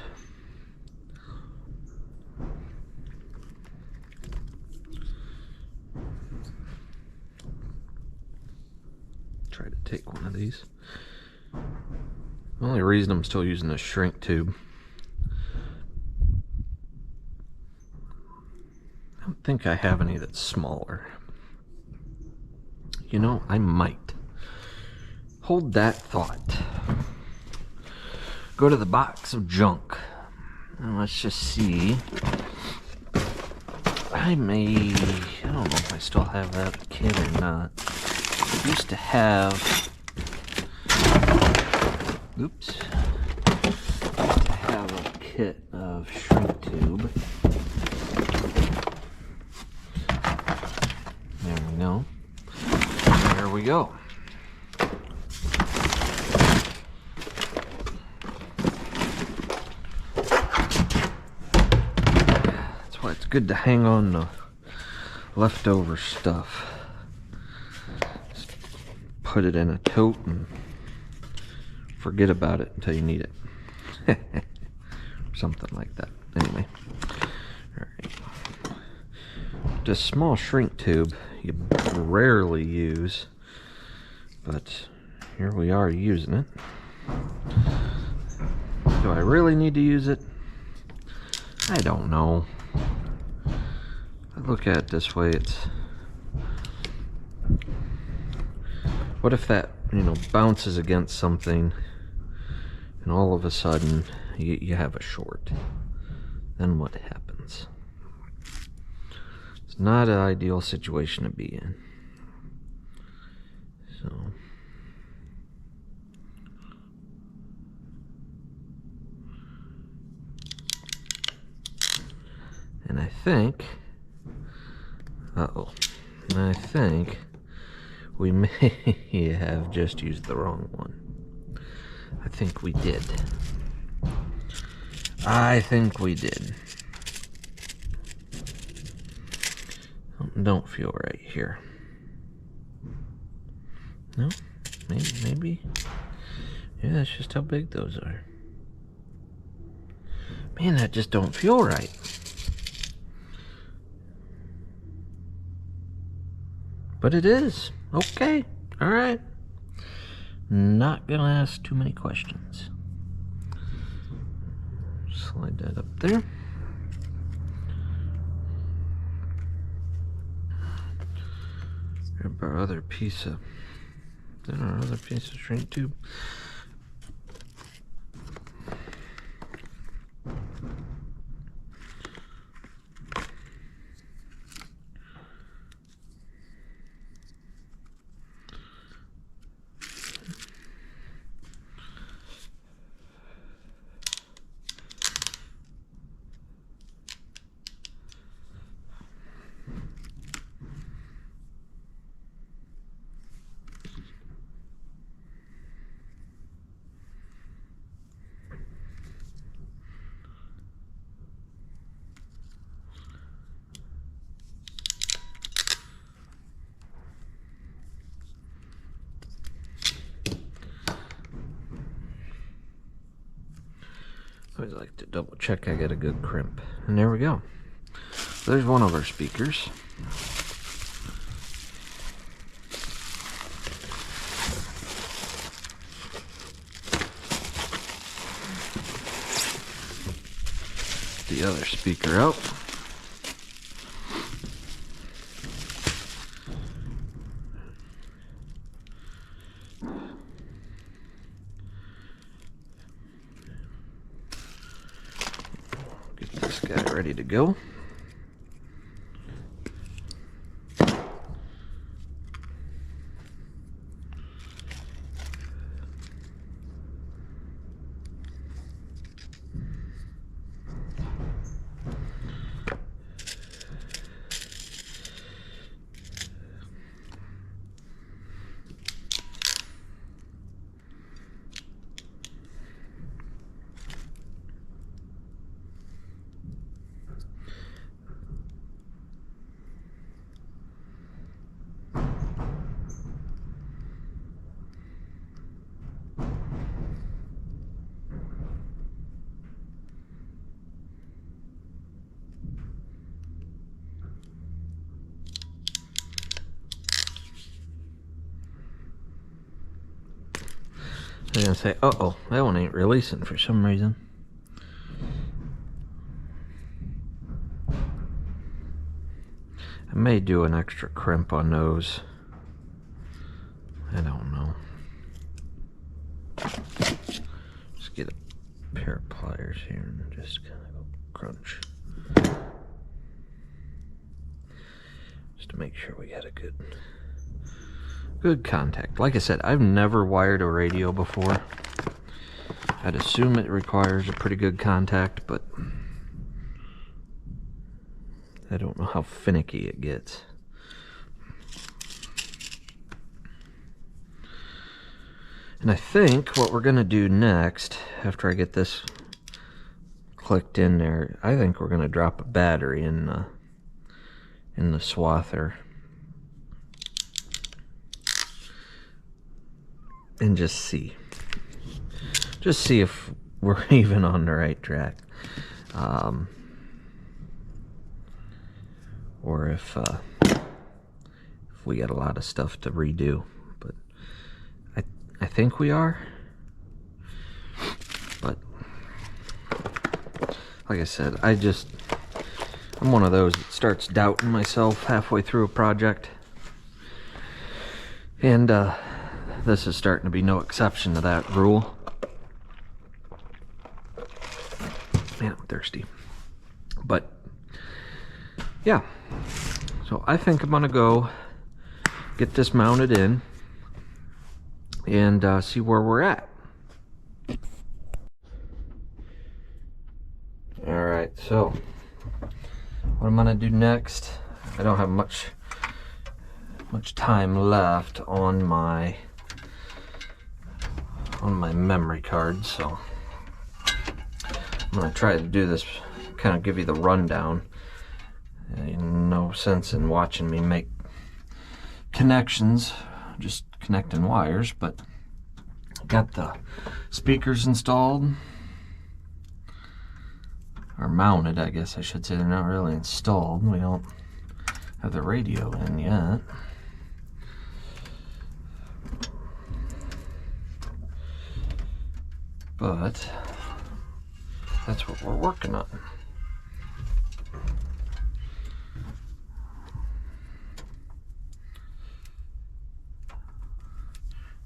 try to take one of these. The only reason I'm still using this shrink tube, I don't think I have any that's smaller. You know, I might. Hold that thought. Go to the box of junk and let's just see. I don't know if I still have that kit or not. I used to have, oops, a kit of shrink tube. There we go. There we go. good to hang on the leftover stuff. Just put it in a tote and forget about it until you need it. Something like that. Anyway. Alright. This small shrink tube you rarely use, but here we are using it. Do I really need to use it? I don't know. I look at it this way, it's... What if that, bounces against something and all of a sudden you have a short? Then what happens? It's not an ideal situation to be in. So... And I think, I think we may have just used the wrong one. I think we did. Don't feel right here. No? Maybe? Yeah, that's just how big those are. Man, that just don't feel right. But it is. Okay. Alright. Not gonna ask too many questions. Slide that up there. Grab our other piece of shrink tube. I always like to double check I get a good crimp. And there we go. There's one of our speakers. The other speaker out. Get this guy ready to go. I'm gonna say, uh-oh, that one ain't releasing for some reason. I may do an extra crimp on those. I don't know. Just get a pair of pliers here and just kind of go crunch. Just to make sure we got a good contact. Like I said, I've never wired a radio before. I'd assume it requires a pretty good contact, but I don't know how finicky it gets. And I think what we're gonna do next, after I get this clicked in there. I think we're going to drop a battery in the swather and just see if we're even on the right track, or if we got a lot of stuff to redo. But I think we are. But like I said, I'm one of those that starts doubting myself halfway through a project, and this is starting to be no exception to that rule. Man, I'm thirsty. But yeah, so I think I'm gonna go get this mounted in and see where we're at. Alright, so what I'm gonna do next, I don't have much time left on my memory card, so I'm gonna try to do this, kind of give you the rundown. No sense in watching me make connections, just connecting wires, but got the speakers installed, or mounted, I guess I should say. They're not really installed. We don't have the radio in yet. But that's what we're working on.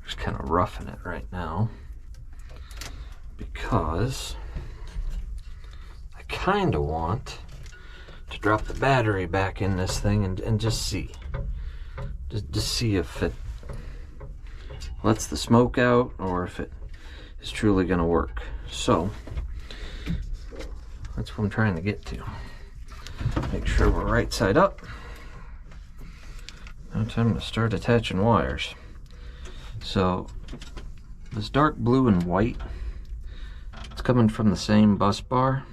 Just kind of roughing it right now because I kind of want to drop the battery back in this thing and just see. Just see if it lets the smoke out or if it is truly going to work. So that's what I'm trying to get to. Make sure we're right side up. Now time to start attaching wires. So this dark blue and white, it's coming from the same bus bar.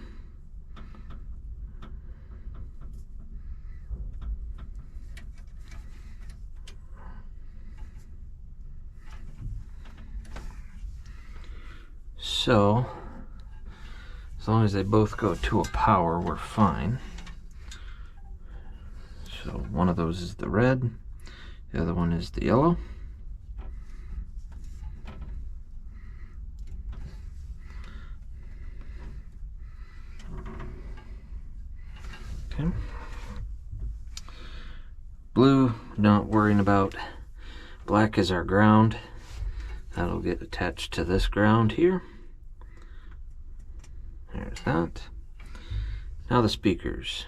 So as long as they both go to a power, we're fine. So one of those is the red, the other one is the yellow. Okay. Blue, not worrying about. Black is our ground. That'll get attached to this ground here. There's that. Now the speakers.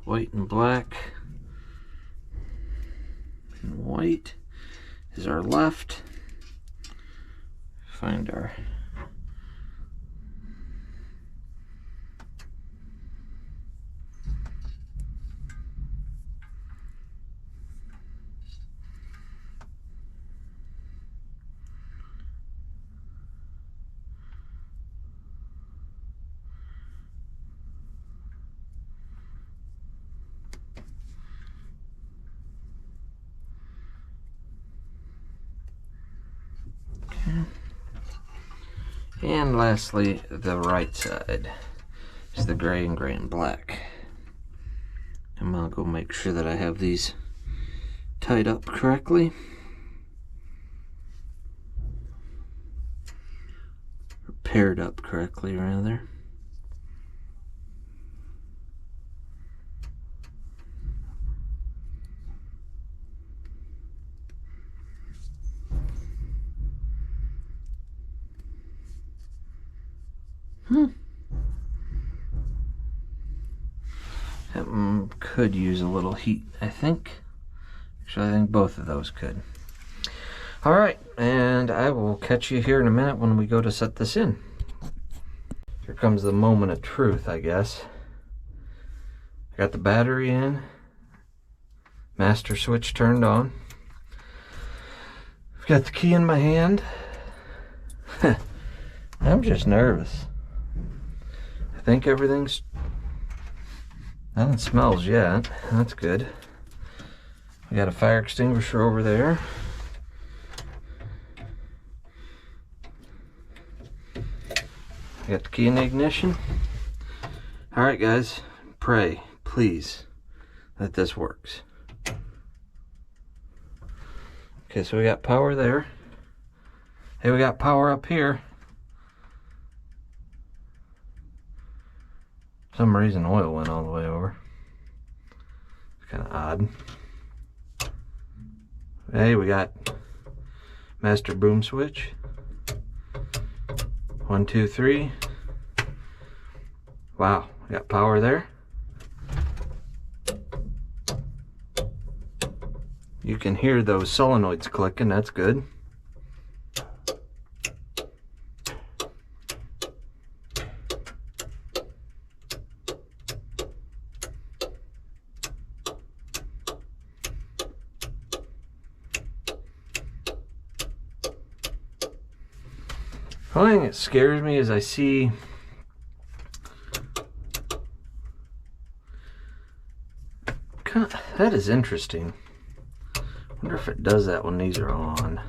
White and black. And white is our left. Find our and lastly, the right side is the gray and black. I'm gonna go make sure that I have these tied up correctly. Or paired up correctly, rather. That could use a little heat, I think. Actually, I think both of those could. Alright, and I will catch you here in a minute when we go to set this in. Here comes the moment of truth, I guess. I got the battery in. Master switch turned on. I've got the key in my hand. I'm just nervous. I think everything's... nothing smells yet. That's good. We got a fire extinguisher over there. I got the key in the ignition. Alright guys, pray, please, that this works. Okay, so we got power there. Hey, we got power up here. For some reason oil went all the way over. It's kind of odd. Hey, we got master boom switch. 1, 2, 3. Wow, we got power there. You can hear those solenoids clicking, that's good. The only thing that scares me is I see that is interesting. Wonder if it does that when these are on.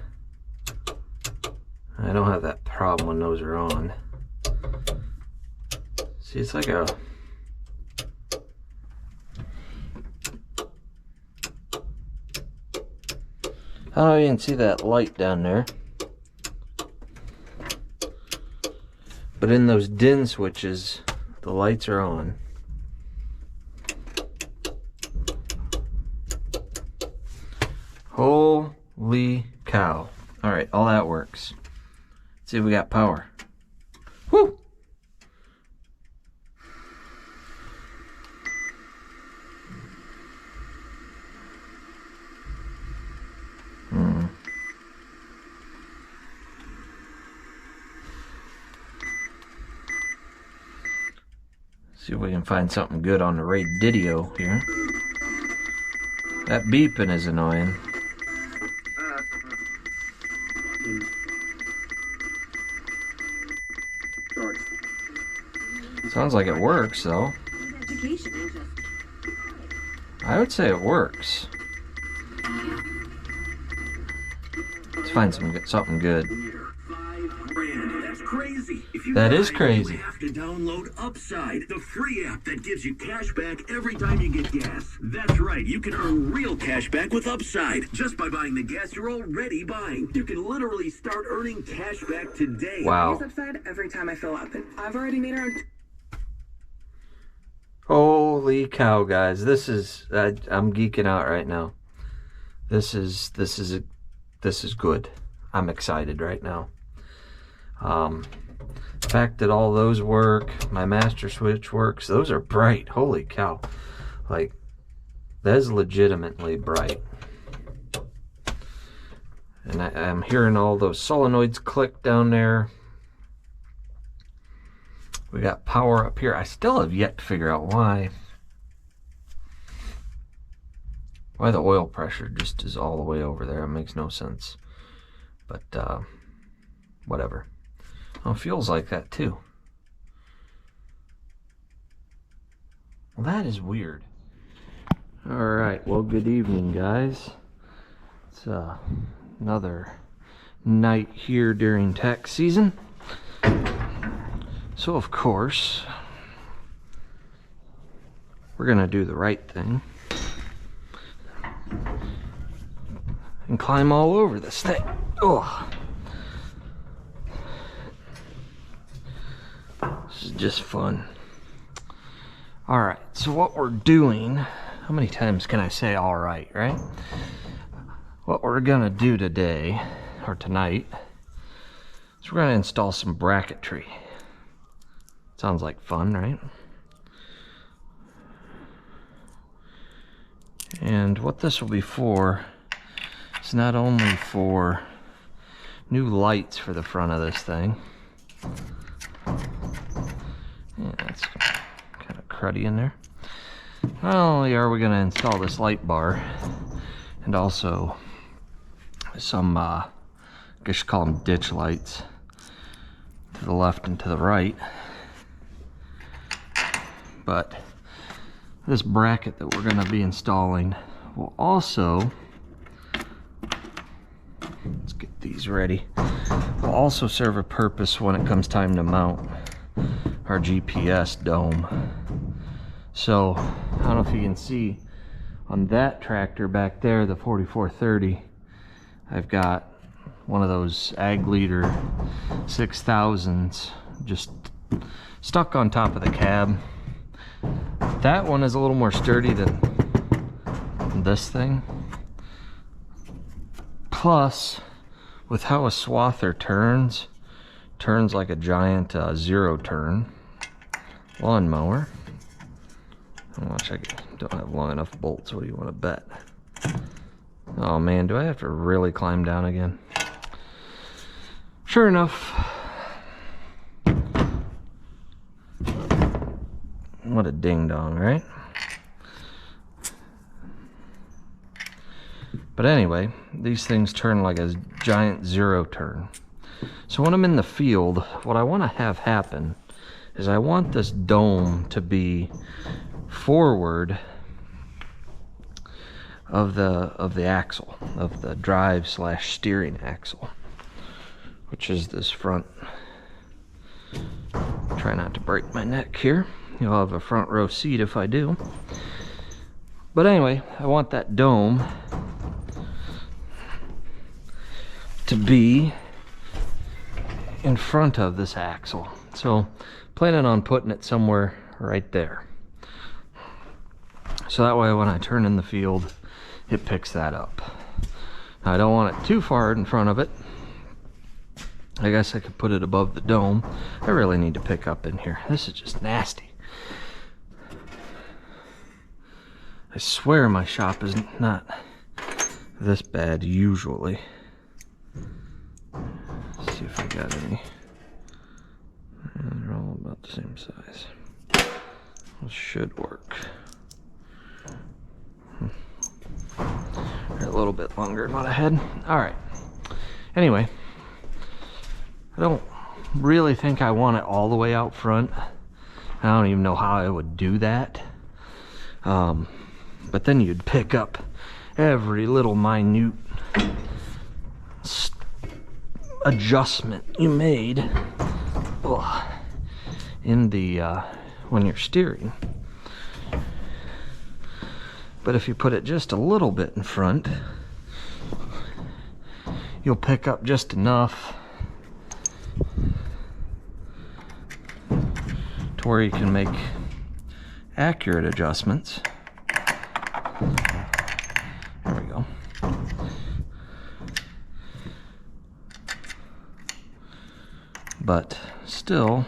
I don't have that problem when those are on. See, it's like a... I don't even see that light down there. But in those DIN switches, the lights are on. Holy cow. Alright, all that works. Let's see if we got power. Woo! See if we can find something good on the radio here. That beeping is annoying. Sounds like it works though. I would say it works. Let's find something good. That is crazy. You have to download Upside, the free app that gives you cash back every time you get gas. That's right, you can earn real cash back with Upside just by buying the gas you're already buying. You can literally start earning cash back today. Wow. I use Upside every time I fill up, and I've already made around... Holy cow, guys! This is I'm geeking out right now. This is good. I'm excited right now. The fact that all those work, my master switch works, those are bright. Holy cow. Like, that is legitimately bright. And I'm hearing all those solenoids click down there. We got power up here. I still have yet to figure out why the oil pressure just is all the way over there. It makes no sense. But, whatever. Well, it feels like that too. Well, that is weird. Alright, well, good evening, guys. It's another night here during tax season. So, of course, we're gonna do the right thing and climb all over this thing. Oh. This is just fun. Alright, so what we're doing, how many times can I say alright, right? What we're gonna do today, or tonight, is we're gonna install some bracketry. Sounds like fun, right? And what this will be for is not only for new lights for the front of this thing. Yeah, that's kind of cruddy in there. Not only are we going to install this light bar, and also some, I guess you call them ditch lights, to the left and to the right. But this bracket that we're going to be installing will also, let's get these ready, will also serve a purpose when it comes time to mount our GPS dome. So I don't know if you can see on that tractor back there, the 4430, I've got one of those Ag Leader 6000s just stuck on top of the cab. That one is a little more sturdy than this thing. Plus, with how a swather turns like a giant zero turn lawnmower. Watch, I don't have long enough bolts. What do you want to bet? Oh man, do I have to really climb down again? Sure enough. What a ding dong, right? But anyway, these things turn like a giant zero turn. So when I'm in the field, what I want to have happen is I want this dome to be forward of the axle, of the drive / steering axle, which is this front. Try not to break my neck here. You'll have a front row seat if I do. But anyway, I want that dome to be in front of this axle. So planning on putting it somewhere right there. So that way when I turn in the field, it picks that up. Now, I don't want it too far in front of it. I guess I could put it above the dome. I really need to pick up in here. This is just nasty. I swear my shop is not this bad usually. Let's see if I got any. They're all about the same size. This should work. They're a little bit longer than what I had. Alright. Anyway, I don't really think I want it all the way out front. I don't even know how I would do that. But then you'd pick up every little minute adjustment you made in the when you're steering. But if you put it just a little bit in front, you'll pick up just enough to where you can make accurate adjustments. There we go. But still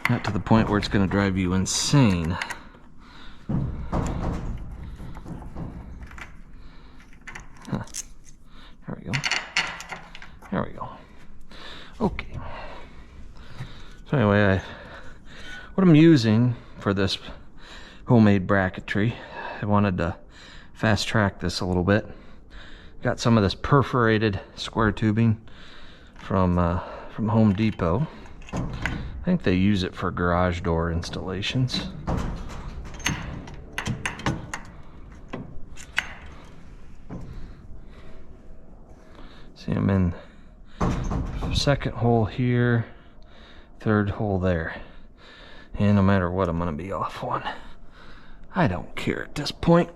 not to the point where it's going to drive you insane. Huh. There we go. There we go. Okay. So anyway, what I'm using for this homemade bracketry, I wanted to fast track this a little bit. Got some of this perforated square tubing from Home Depot. I think they use it for garage door installations. See, I'm in second hole here, third hole there. And no matter what, I'm going to be off one. I don't care at this point.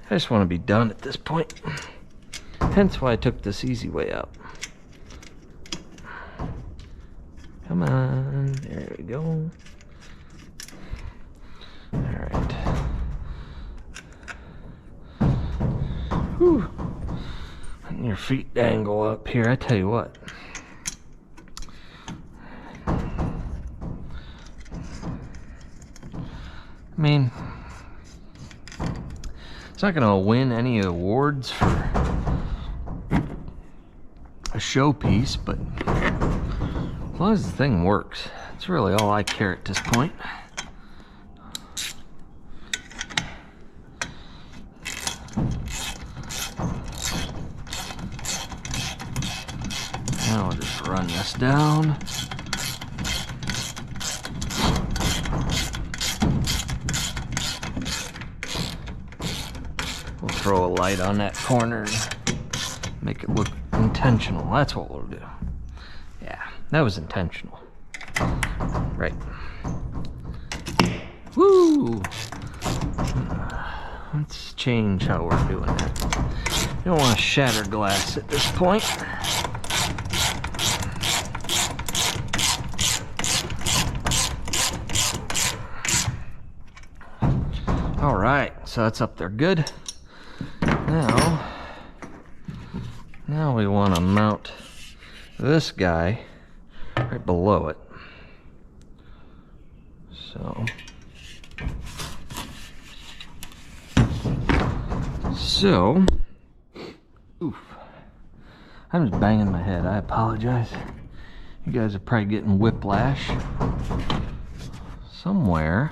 I just want to be done at this point. Hence why I took this easy way out. Come on, there we go. Alright. Whew. Letting your feet dangle up here, I tell you what. I mean, it's not gonna win any awards for a showpiece, but as long as the thing works, it's really all I care at this point. Now I'll just run this down. We'll throw a light on that corner and make it look intentional. That's what we'll do. Yeah, that was intentional. Right. Woo! Let's change how we're doing it. You don't want to shatter glass at this point. All right, so that's up there good. Now we want to mount this guy right below it. So, oof. I'm just banging my head. I apologize. You guys are probably getting whiplash. Somewhere.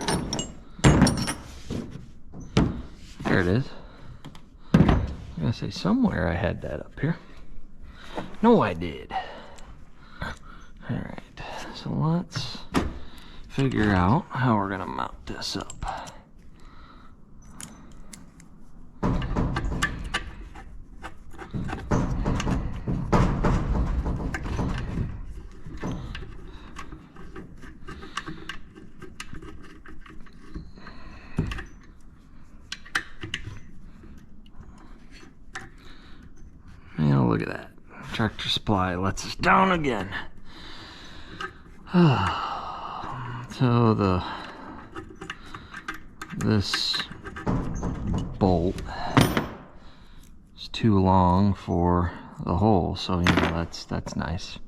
There it is. I'm gonna say somewhere I had that up here. No, I did. Alright, so let's figure out how we're gonna mount this up. Look at that. Tractor Supply lets us down again. So this bolt is too long for the hole, so you know that's nice.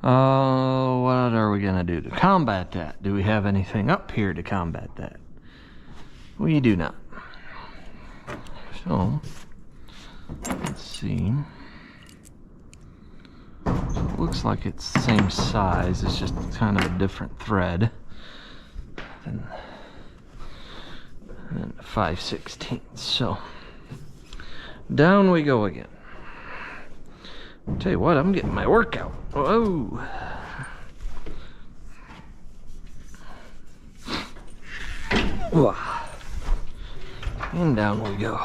What are we gonna do to combat that? Do we have anything up here to combat that? We do not. So let's see. So it looks like it's the same size, it's just kind of a different thread than 5/16. So down we go again. Tell you what, I'm getting my workout. Whoa. And down we go.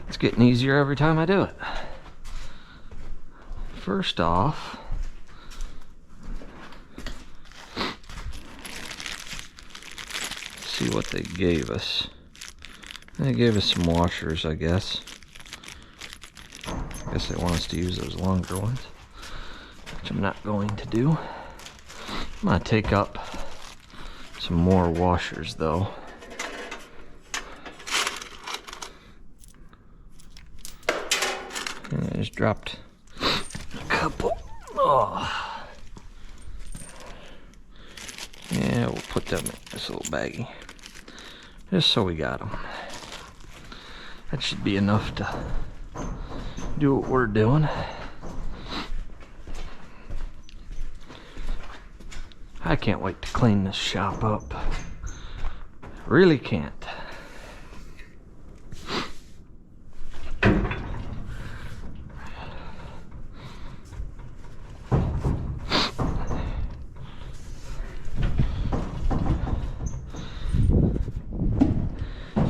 It's getting easier every time I do it. First off, see what they gave us. They gave us some washers, I guess. I guess they want us to use those longer ones, which I'm not going to do. I'm gonna take up some more washers though. And I just dropped a couple. Oh. Yeah, we'll put them in this little baggie. Just so we got them. That should be enough to do what we're doing. I can't wait to clean this shop up. Really can't.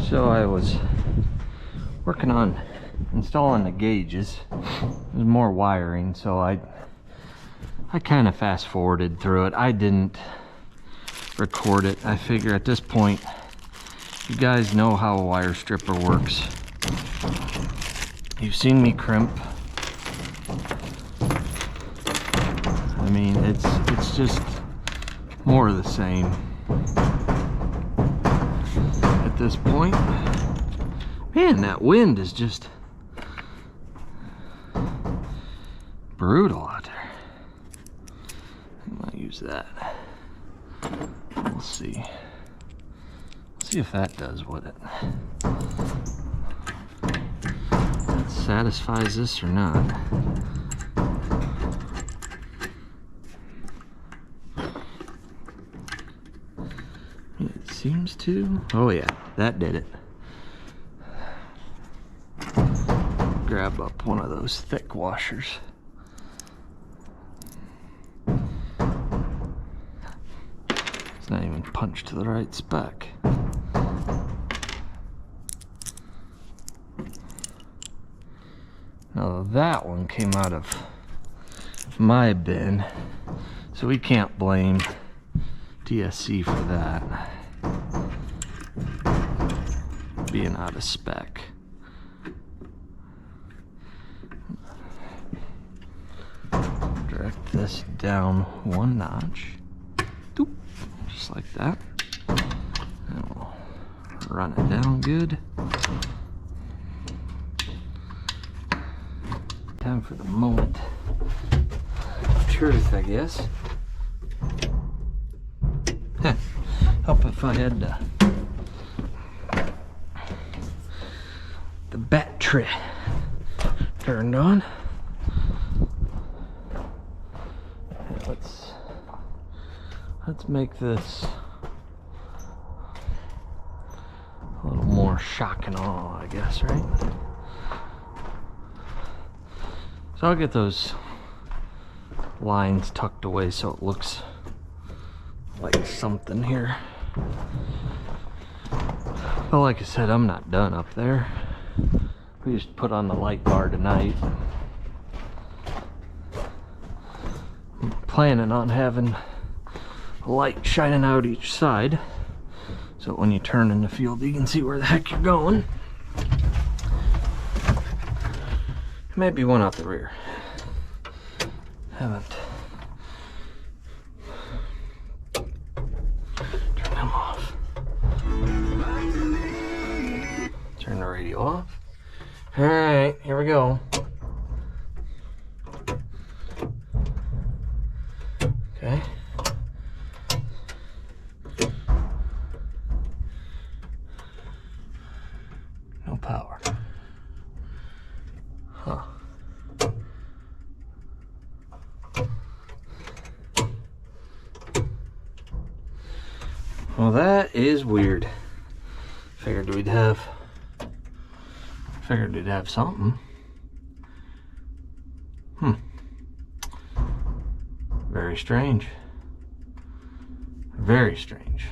So I was working on installing the gauges. There's more wiring, so I kind of fast forwarded through it. I didn't record it. I figure at this point you guys know how a wire stripper works. You've seen me crimp. I mean, it's just more of the same at this point. Man, that wind is just brutal out there. I'm gonna use that. We'll see. See if that does what it satisfies this or not. It seems to. Oh yeah, that did it. Grab up one of those thick washers. punched to the right spec. Now that one came out of my bin, so we can't blame DSC for that being out of spec. Direct this down one notch, doop, just like that, and we'll run it down good. Time for the moment of truth, I guess. Help if I had the battery turned on. Let's make this a little more shock and awe, I guess, right? So I'll get those lines tucked away so it looks like something here. But like I said, I'm not done up there. We just put on the light bar tonight. I'm planning on having a light shining out each side, so when you turn in the field you can see where the heck you're going. Maybe one out the rear. Haven't. Turn them off. Turn the radio off. Alright, here we go. Okay. No power. Huh. Well, that is weird. Figured we'd have something. Very strange. Very strange.